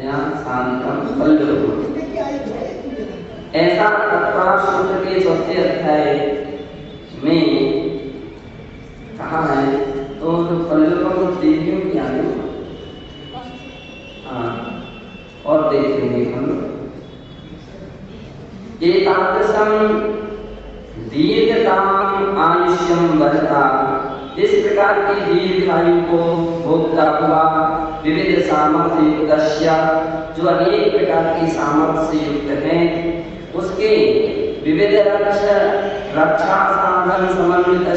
या साधिकम पल्लुकम्, ऐसा तत्पर सूत्र के 4थे अध्याय में कहा है। तो पल्लुकम् देवियों की आयु और देखेंगे हम। एतादृशं दीर्घताम आयुष्यम वर्ता, इस प्रकार की दीर्घ आयु को भोगता हुआ विविध सामर्थ्य युक्त, जो अनेक प्रकार की सामर्थ्य से युक्त है, उसके विविध रक्षा साधन समन्वित,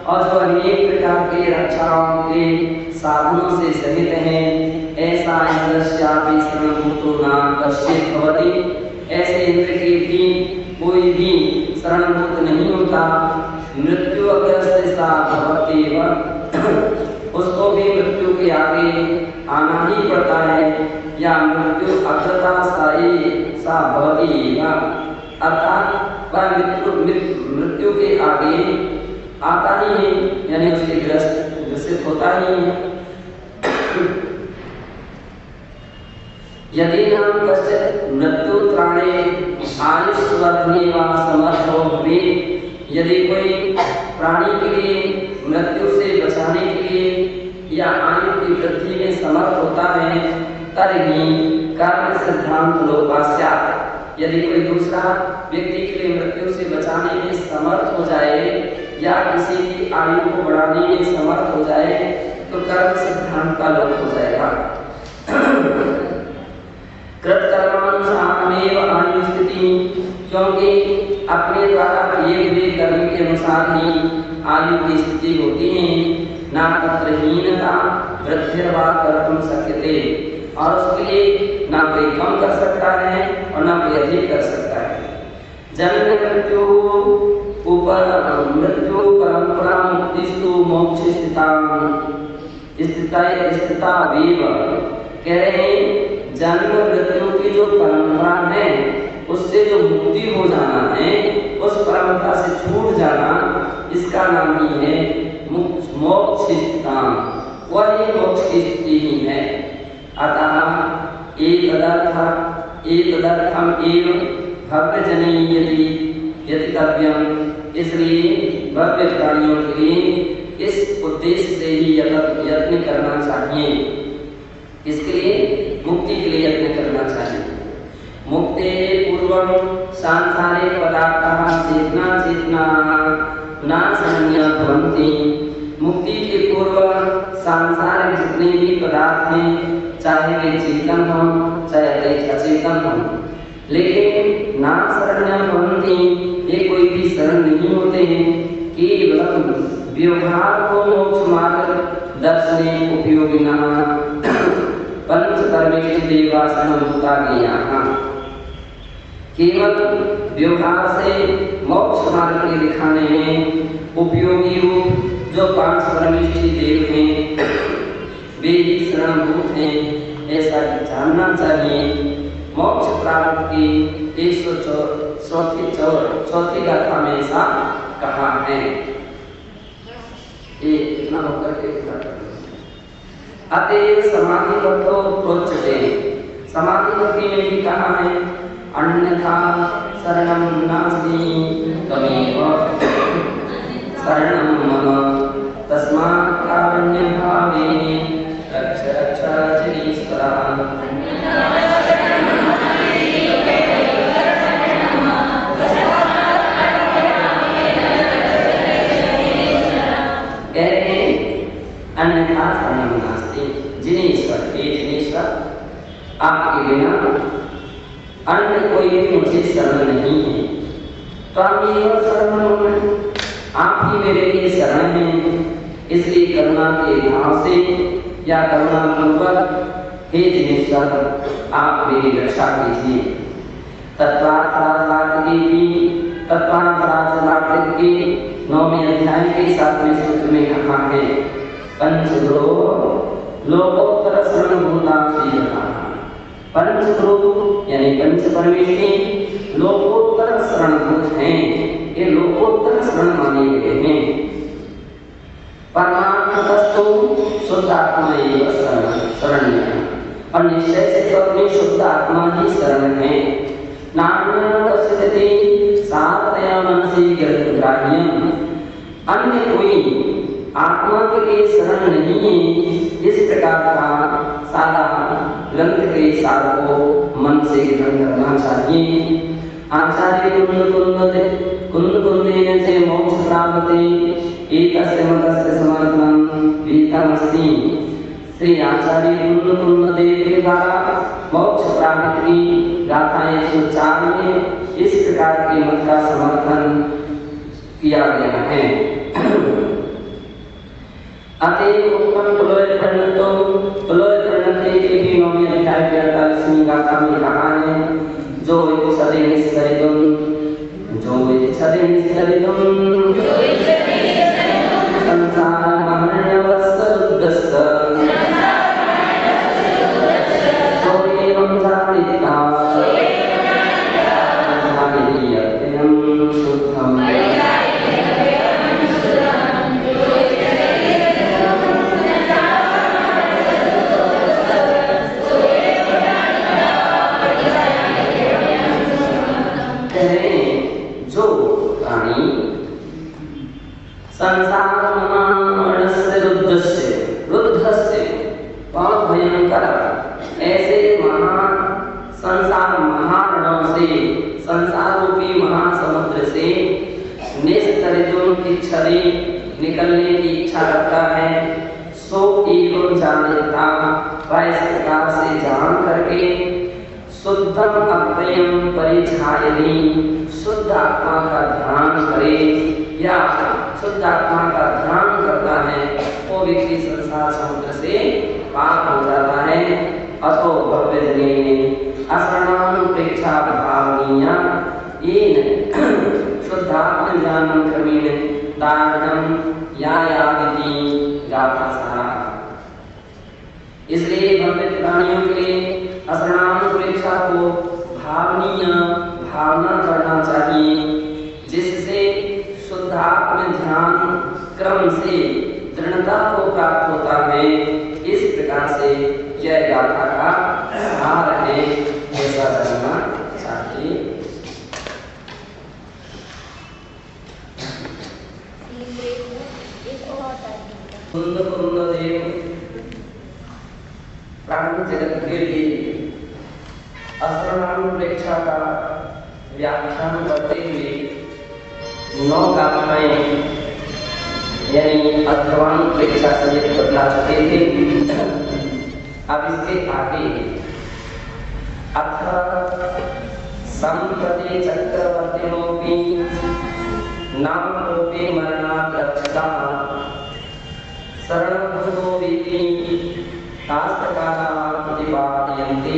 और जो अनेक प्रकार के रक्षाओं के साधनों से सहित हैं, ऐसा इंद्रस्यापि शरणभूतो न कश्चित् भवति, ऐसे इंद्र के भी कोई भी शरणभूत नहीं होता। मृत्यु अग्रस्त सा भवति, उसको भी मृत्यु के आगे आना ही पड़ता है, या मृत्यु अग्रता सा भवति, अर्थात वह मृत्यु के आगे आता ही है, यानी उसके ग्रसित होता ही है। यदि नाम कश्चित् मृत्यु त्राणे आयुष्वर्धने वा समर्थो भवेत्, यदि कोई प्राणी के लिए मृत्यु से बचाने के लिए या आयु की वृद्धि में समर्थ होता है, तर्हि कर्म सिद्धांत लोपास्यात्, यदि कोई दूसरा व्यक्ति के लिए मृत्यु से बचाने में समर्थ हो जाए या किसी की आयु को बढ़ाने में समर्थ हो जाए, तो कर्म सिद्धांत का लोप हो जाएगा। कृतकर्मानुसारमेव आयु स्थिति, क्योंकि अपने द्वारा किए हुए कर्म के अनुसार ही आयु की स्थिति होती है। ना तत्रहीनता वृद्धिर्वा कर्तुं शक्यते, और उसके लिए ना कोई कम कर सकता है और ना कोई अधिक कर सकता है। जन्म मृत्यु परंपरा मुक्तिस्तु मोक्ष स्थिता वेव, कह रहे हैं जन्म मृत्यु की जो परंपरा है, उससे जो मुक्ति हो जाना है, उस परंपरा से छूट जाना, इसका नाम ही है मोक्ष स्थिता, वही मोक्ष की स्थिति ही है। अतः एकदर्थम एव भव्य जनीयति यतितव्यम, इसलिए भव्य प्राणियों के लिए इस उद्देश्य से ही यत्न करना चाहिए। इसके लिए मुक्ति के लिए यत्न करना चाहिए। मुक्ते पूर्वं सांसारिक पदार्थाः चेतना न संज्ञा भवन्ति, मुक्ति के पूर्व सांसारिक जितने भी पदार्थ हैं, चाहे वे चेतन हों चाहे वे अचेतन हों, लेकिन ना शरण्य भवन्ति, ये कोई भी शरण नहीं होते हैं। केवल व्यवहार को मोक्ष मार्ग दर्शने उपयोगिना पंच परमेष्टि देवासन भूता ज्ञान, केवल व्यवहार से मोक्ष मार्ग के दिखाने में उपयोगी रूप जो 5 परमेष्टि देव हैं, वे ही शरणभूत हैं, ऐसा जानना चाहिए। मोक्ष प्राप्त की 104 गाथा में ऐसा कहा है। ये इतना होकर के अतएव समाधि भक्तो प्रोच्यते, समाधि भक्ति में भी कहा है अन्यथा शरणं नास्ति तमेव शरणं मम तस्मात् कारुण्य भावेन रक्ष रक्ष जनीश्वरः। अन्यथा शरणं नास्ति, जिनेश्वर, हे जिनेश्वर, आपके बिना अन्य कोई भी मुझे शरण नहीं है। त्वामेव शरणं, आप ही मेरे लिए शरण हैं। इसलिए करुणा के भाव से या करुणा पूर्वक हे जिनेश्वर आप मेरी रक्षा कीजिए। तत्वार्थ के 9वें अध्याय के 7वें सूत्र में कहा है पंचगुरो लोकोत्तर शरणभूता श्रीरता। पंचगुरु यानी पंच परमेश्वर लोकोत्तर शरणभूत हैं, ये लोकोत्तर शरण माने गए हैं। परमात्मतस्तु शुद्ध आत्मा एव शरण और निश्चय से अपनी शुद्ध आत्मा ही शरण है। नान्य कस्यचित् साधया मनसि ग्राह्यम्, अन्य कोई आत्मा के लिए शरण नहीं है। इस प्रकार का सादा ग्रंथ के सार को मन से ग्रहण करना चाहिए। आचार्य कुंदेन से मोक्ष प्राप्ति एतस्य मतस्य समर्थनं विहितमस्ति। श्री आचार्य कुंदेव के द्वारा मोक्ष प्राप्ति की गाथाएं 104 में इस प्रकार के मत का समर्थन किया गया है। अतएव उत्तम तुलोय प्रणते के भी 9वें अध्याय के 48वीं गाथा में कहा है जो इच्छते निस्सरितुम संसार महर्यवस्सरुद्धस्स सोएवं जानिता जानियत्यं शुद्धम्। जो प्राणी संसार महामणस्य रुद्धस्य बहुत भयंकर ऐसे संसार महारणों से संसार रूपी महासमुद्र से निस्तरितुम इच्छति निकलने की इच्छा रखता है। सो एवं जानता वह इस प्रकार से जान करके शुद्धम अप्रियम परिछायनी शुद्ध आत्मा का ध्यान करे या शुद्ध आत्मा का ध्यान करता है वो व्यक्ति संसार समुद्र से पार हो जाता है। अतो भव्य जने अशरणानुप्रेक्षा भावनीया येन शुद्धात्म ज्ञानं क्रमेण दारणं यायादिति गाथा सारा। इसलिए भव्य प्राणियों के लिए अशरणानुप्रेक्षा को भावनीय भावना करना चाहिए जिससे शुद्धात्म ध्यान क्रम से दृढ़ता को प्राप्त होता है। इस प्रकार से यह गाथा का सार है, ऐसा करना चाहिए। कुंदेव प्राणी जगत के लिए अशरणानुप्रेक्षा का व्याख्यान करते हुए 9 गाथाएं यानी अथर्वानुप्रेक्षा से बदला चुके थे। अब इसके आगे अथ संप्रति चक्रवर्तिनोपि नामरूपे मरणात् रक्षता शरणभूतो विति शास्त्रकाराः प्रतिपादयन्ति।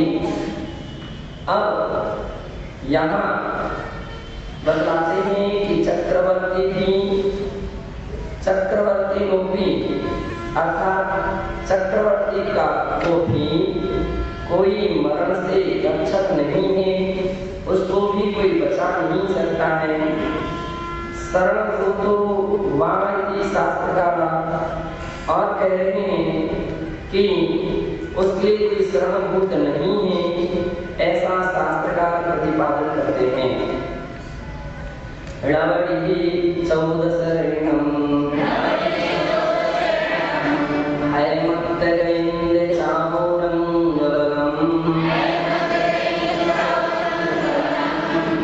अब यहाँ बतलाते हैं कि चक्रवर्ती को भी अर्थात चक्रवर्ती का को भी कोई मरण से रक्षक नहीं है, उसको भी कोई बचा नहीं सकता है। शरणभूतो वामि शास्त्रकार और कह रहे हैं कि उसके लिए कोई शरणभूत नहीं है, ऐसा शास्त्रकार प्रतिपादन करते हैं। णवटिः 14 शरणम् हैमन्तगेन्द्र चामूरं नवगम्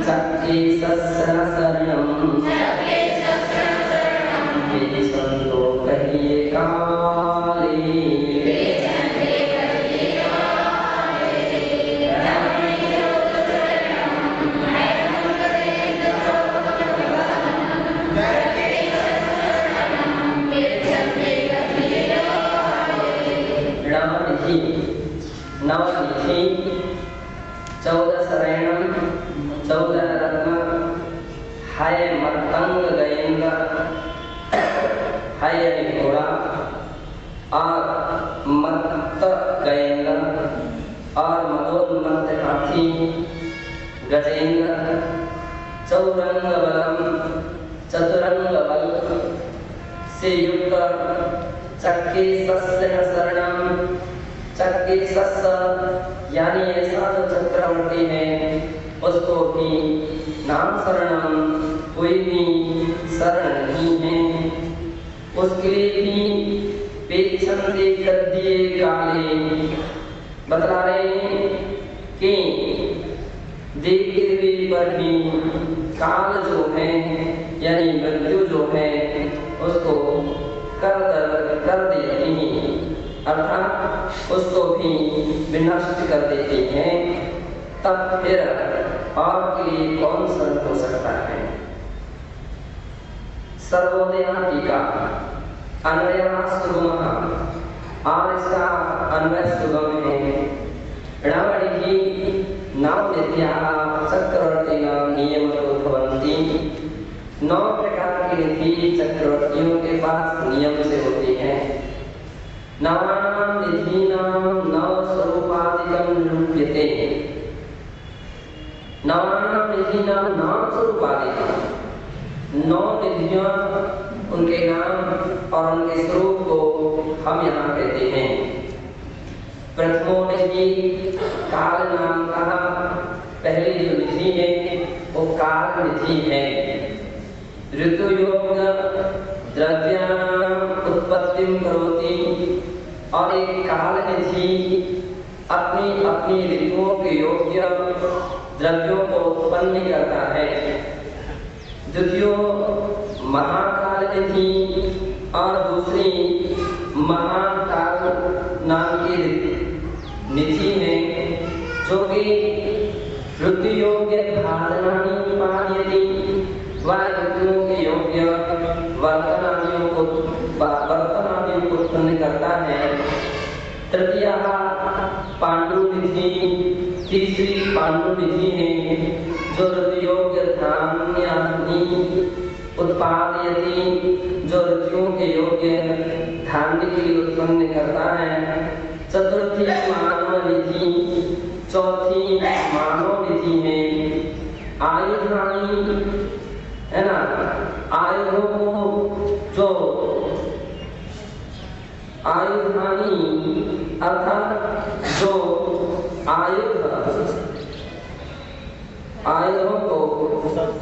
चक्केशस्सरण शरणम् ये संतो कहिए काले। नवनिधि 14 शरणम 14 रत्न हाय मतंग गयेंद्र हाय घोड़ा और मत गयेंद्र और मदोन्मत्त हाथी गजेंद्र चौरंग बलम चतुरंग बल से युक्त चक्के सस्य शरणम चक्के सस्य यानी ऐसा जो चक्रवर्ती है उसको भी नाम शरणम कोई भी शरण नहीं है उसके लिए भी पेछन से कर दिए काले बता रहे हैं कि देखते हुए पर भी काल जो है यानी मृत्यु जो है उसको कर देती है अर्थात उसको भी विनष्ट कर देती हैं तब फिर और के लिए कौन शरण हो सकता है। सर्वोदय टीका अन्वय सुगम और इसका अन्वय सुगम है रणवणि नव नित्या चक्रवर्ती नियम भवन्ति 9 प्रकार की निधि चक्रवर्तियों के पास नियम से होती है नवानां निधीनां नव स्वरूपादिकं निरूप्यते नवानां निधीनां नव स्वरूपादिकं 9 निधियां उनके नाम और उनके स्वरूप को हम यहाँ कहते हैं प्रथमो निधि काल नाम का पहली जो निधि है वो काल निधि है ऋतु योग द्रव्याणां उत्पत्तिं करोति और एक काल निधि अपनी अपनी ऋतुओं के योग्य द्रव्यों को उत्पन्न करता है द्वितीय महाकाल निधि और दूसरी महाकाल नाम की निधि में जो कि ऋतु योग्य धारणानि पायति वह ऋतुओं के योग्य वर्तनादियों को उत्पन्न करता है तृतीय पांडु निधि तीसरी पांडु निधि है जो ऋतु योग्य धान्यानि उत्पादयति जो ऋतुओं के योग्य धान्य के लिए उत्पन्न करता है चतुर्थी मानव निधि चौथी मानव निधि में आयुधानी है ना आयुधों को जो आयुधानी अर्थात जो आयुधों को आयुधों को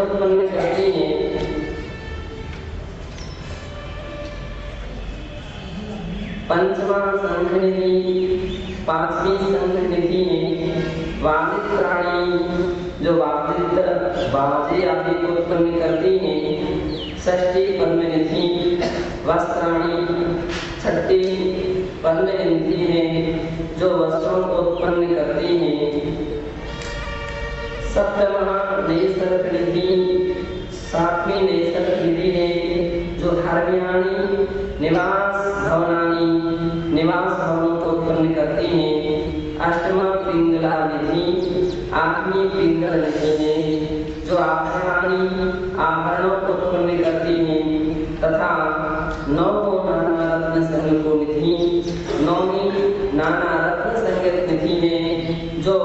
उत्पन्न करती है पंचमा संघ निधि पांचवी संघ निधि में वादित प्राणी जो वादित बाजे आदि को उत्पन्न करती है षष्ठी पद्म निधि वस्त्राणी छठी पद्म निधि में जो वस्त्रों को उत्पन्न करती है सप्तमा नैसर्ग निधि सातवीं नैसर्ग निधि है जो हर्म्याणी निवास भवनों को उत्पन्न करती है अष्टमा पिंगला निधि आठवीं पिंगल निधि है जो आभरणों को उत्पन्न करती है तथा नौ नाना रत्न संयुक्त निधि नौवीं नाना रत्न संयुक्त निधि में जो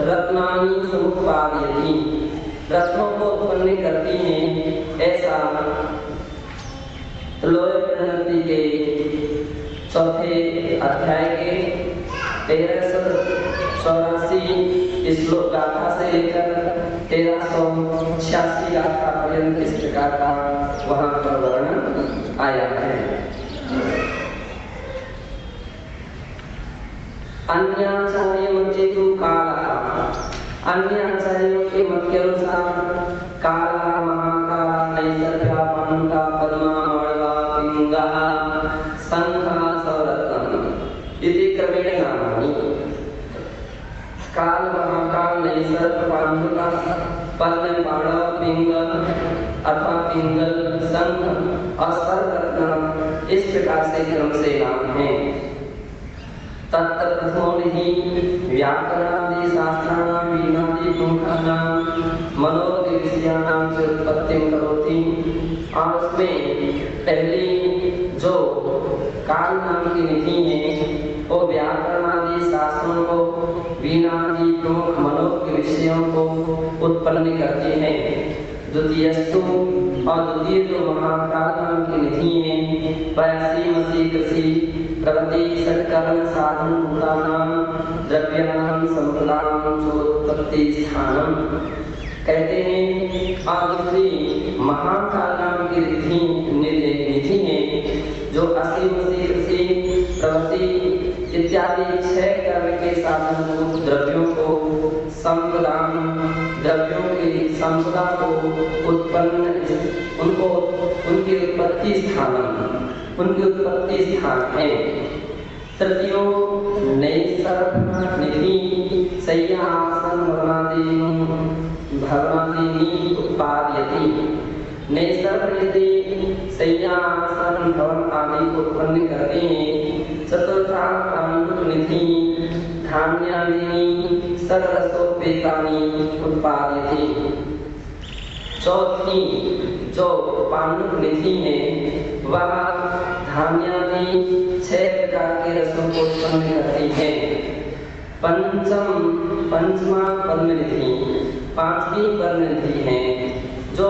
रत्नानी समुत्पादयति रत्नों को उत्पन्न करती है ऐसा लोय प्रणति के चौथे अध्याय के 1384 श्लोक गाथा से लेकर 1386 गाथा पर्यंत इस प्रकार का वहां पर वर्णन आया है। अन्य आचार्यों चेतु कालः अन्य आचार्यों के मत के अनुसार काला महाकाला नैसर्गा पांडा पद्मा मणवा पिंगा त्रयाणी नामानि काल, महाकाल, नैसर्ग, पांडुका, पद्म, बाण, पिंगल अथवा पिंगल, शंख और सर्वरत्न इस प्रकार से क्रम से नाम है। तत्प्रथमोहि व्याकरणादि शास्त्राणां वीणादि प्रमुखानां मनोरथ विषयाणां च उत्पत्तिं करोति। और उसमें पहली जो काल नाम की निधि है वो व्याकरणादि शास्त्रों को, वीणादि प्रमुख मनोरथ के विषयों को उत्पन्न करती है। द्वितीयस्तु और द्वितीय जो महाकाल नाम की निधि है वह मसी कृषि प्रगति सत्कर्म साधन भूतानां द्रव्याणां संपदानां चोत्पत्ति स्थानम। कहते हैं और दूसरी महाकाल नाम की निधि है जो असी मसी कृषि प्रगति इत्यादि 6 कर्म के साधन द्रव्यों को संपदा द्रव्यों की संपदा को उत्पन्न उनको उनकी उत्पत्ति स्थान है। तृतीयो नैसर्ग निधि शय्या आसन भवनादि उत्पादयति। नैसर्ग निधि शय्या आसन भवन आदि को उत्पन्न करते हैं। चतुर्था पांडुक निधि धान्यादि सर्वसोपेतानि उत्पादयति। चौथी जो पांडुक निधि है वह धान्यादि 6 प्रकार के रसों को उत्पन्न करती है। पंचमा पद्म निधि 5वीं पद्म निधि है जो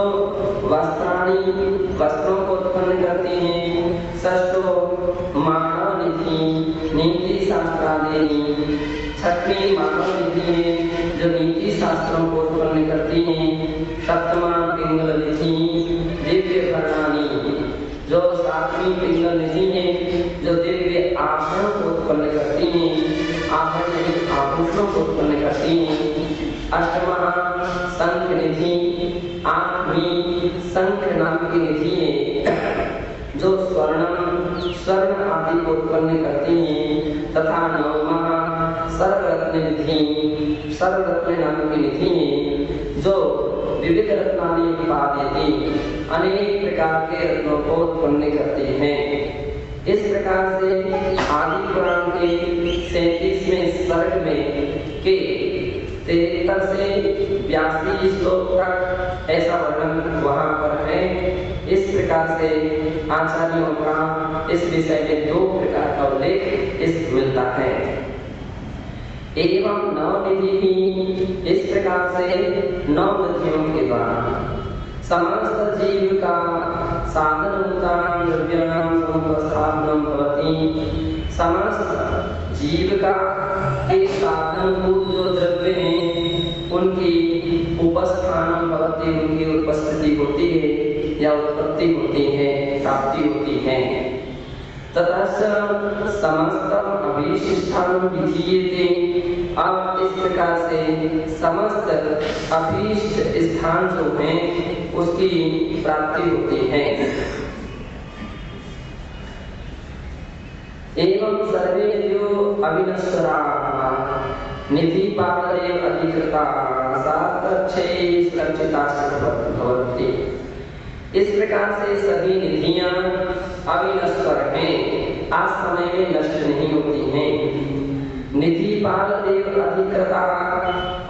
वस्त्रों को उत्पन्न करती है। षष्ठो मानव निधि नीति शास्त्रादि 6वीं मानव निधि है जो नीति शास्त्रों को उत्पन्न करती है। सप्तमा पिंगल निधि दिव्य वर्णानी जो 7वीं पिंगल निधि है जो दिव्य आभरण को उत्पन्न करती है। आभूषणों को उत्पन्न करती है। अष्टमा शंख निधि 8वीं शंख नाम की निधि है जो स्वर्ण आदि को उत्पन्न करती है। तथा 9वां सर्वरत्न निधि सर्वरत्न नाम की निधि है जो विविध रत्नादि उत्पादयति अनेक प्रकार के रत्नों को उत्पन्न करती है। इस प्रकार से आदि पुराण के 37वें सर्ग में के 73 से 82 श्लोक तक ऐसा वर्णन वहाँ पर है। इस प्रकार से आचार्यों का इस विषय में 2 प्रकार का उल्लेख इस मिलता है। एवं 9 निधि भी इस प्रकार से 9 निधियों के द्वारा समस्त जीव का साधन द्रव्याणां समुपस्थापनं भवति। समस्त जीव का के साधनभूत जो द्रव्य हैं उनकी उपस्थान भवति उनकी उपस्थिति होती है या उत्पत्ति होती है प्राप्ति होती है। तथा समस्त अभीष्टान विधीयते। अब इस प्रकार से समस्त अभीष्ट स्थान जो हैं उसकी प्राप्ति होती है। एवं सर्वे जो अविनश्वराः निधि पाकरेव अधिकृताः शास्त्रक्षये सुरक्षिताः भवन्ति। इस प्रकार से सभी निधियां अविनश्वर हैं, आज समय में नष्ट नहीं होती हैं। निधि पाल देव अधिकृता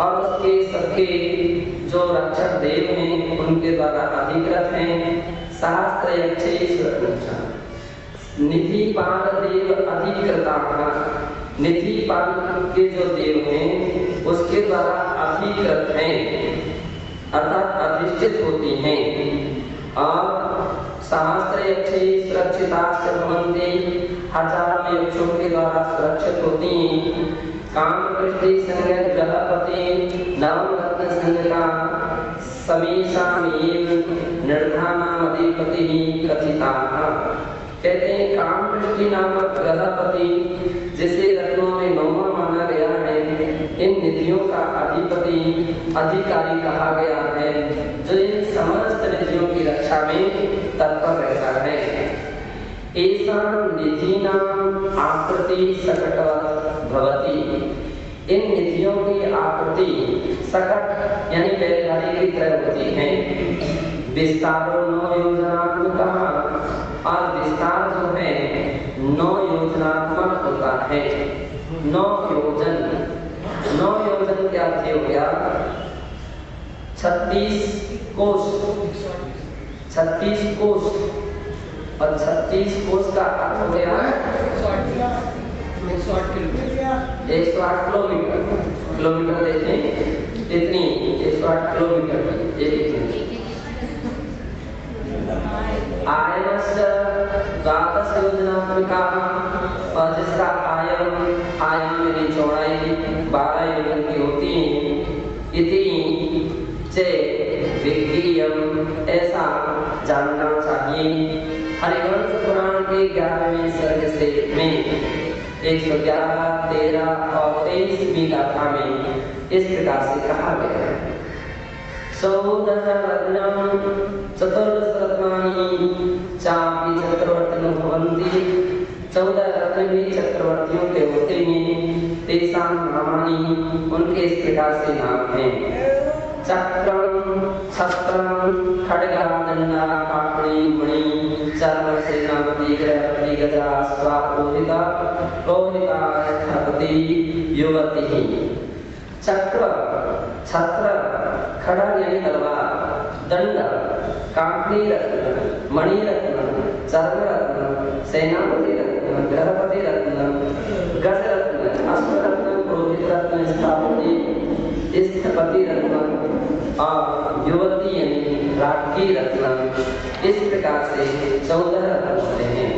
और उसके सबके जो रक्षक देव हैं उनके द्वारा अधिकृत हैं। शास्त्र यक्षेश्वर निधि पाल देव अधिकृता निधि पाल के जो देव हैं उसके द्वारा अधिकृत हैं अर्थात अधिष्ठित होती हैं। और सहस्त्र यक्षे सुरक्षिताश्च भवन्ति 1000 यक्षों के द्वारा सुरक्षित होती हैं। काम कृष्टि संज्ञक जलपति नवरत्न संज्ञका समीशामेव निर्धानामधिपति कथिताः। कहते हैं काम कृष्टि नामक गृहपति जिसे रत्नों में 9वां माना गया है, इन निधियों का अधिपति अधिकारी कहा गया है जो इन समस्त निधियों की रक्षा में तत्पर रहता है। ऐसा निधि नाम आकृति सकट युवती। इन निधियों की आकृति सकट यानी बैलगाड़ी की तरह होती है। विस्तारो 9 योजनात्मक, और विस्तार जो है 9 योजनात्मक होता है। 9 योजन क्या अर्थ हो गया? 36 कोस, 36 कोस, और 36 कोस का अर्थ हो गया 108 किलोमीटर। किलोमीटर देखें इतनी 108 किलोमीटर एक। आयनस्य 12 योजनात्मिका, और जिसका आयम यानी चौड़ाई 12 योजन की होती है। इति चे विज्ञेयम, ऐसा जानना चाहिए। हरिवंश पुराण के 11वें सर्ग से में 111, 13 और 23वीं गाथा में इस प्रकार से कहा गया है। 14 रत्नम चतुर्दश रत्नानि चापि चक्रवर्तिनो भवन्ति। 14 रत्न भी चक्रवर्तियों के होते हैं। तेषां नामानि, उनके इस प्रकार से नाम हैं। चक्रम, छत्रम, खड्गा, दंडा, पापड़ी, मणि, चर्म, सेनापति, गृहपति, गजा, अश्वा, रोहिता, रोहिता, स्थपति, युवती। चक्र, छत्र, खड्ग यानी तलवार, दंड, कांकड़ी रत्न, मणि रत्न, चर्म रत्न, सेनापति रत्न, गृहपति रत्न, गज रत्न, अश्व रत्न, रोहित रत्न, स्थपति रत्न और युवती यानी राखी रत्न। इस प्रकार से 14 रत्न होते हैं।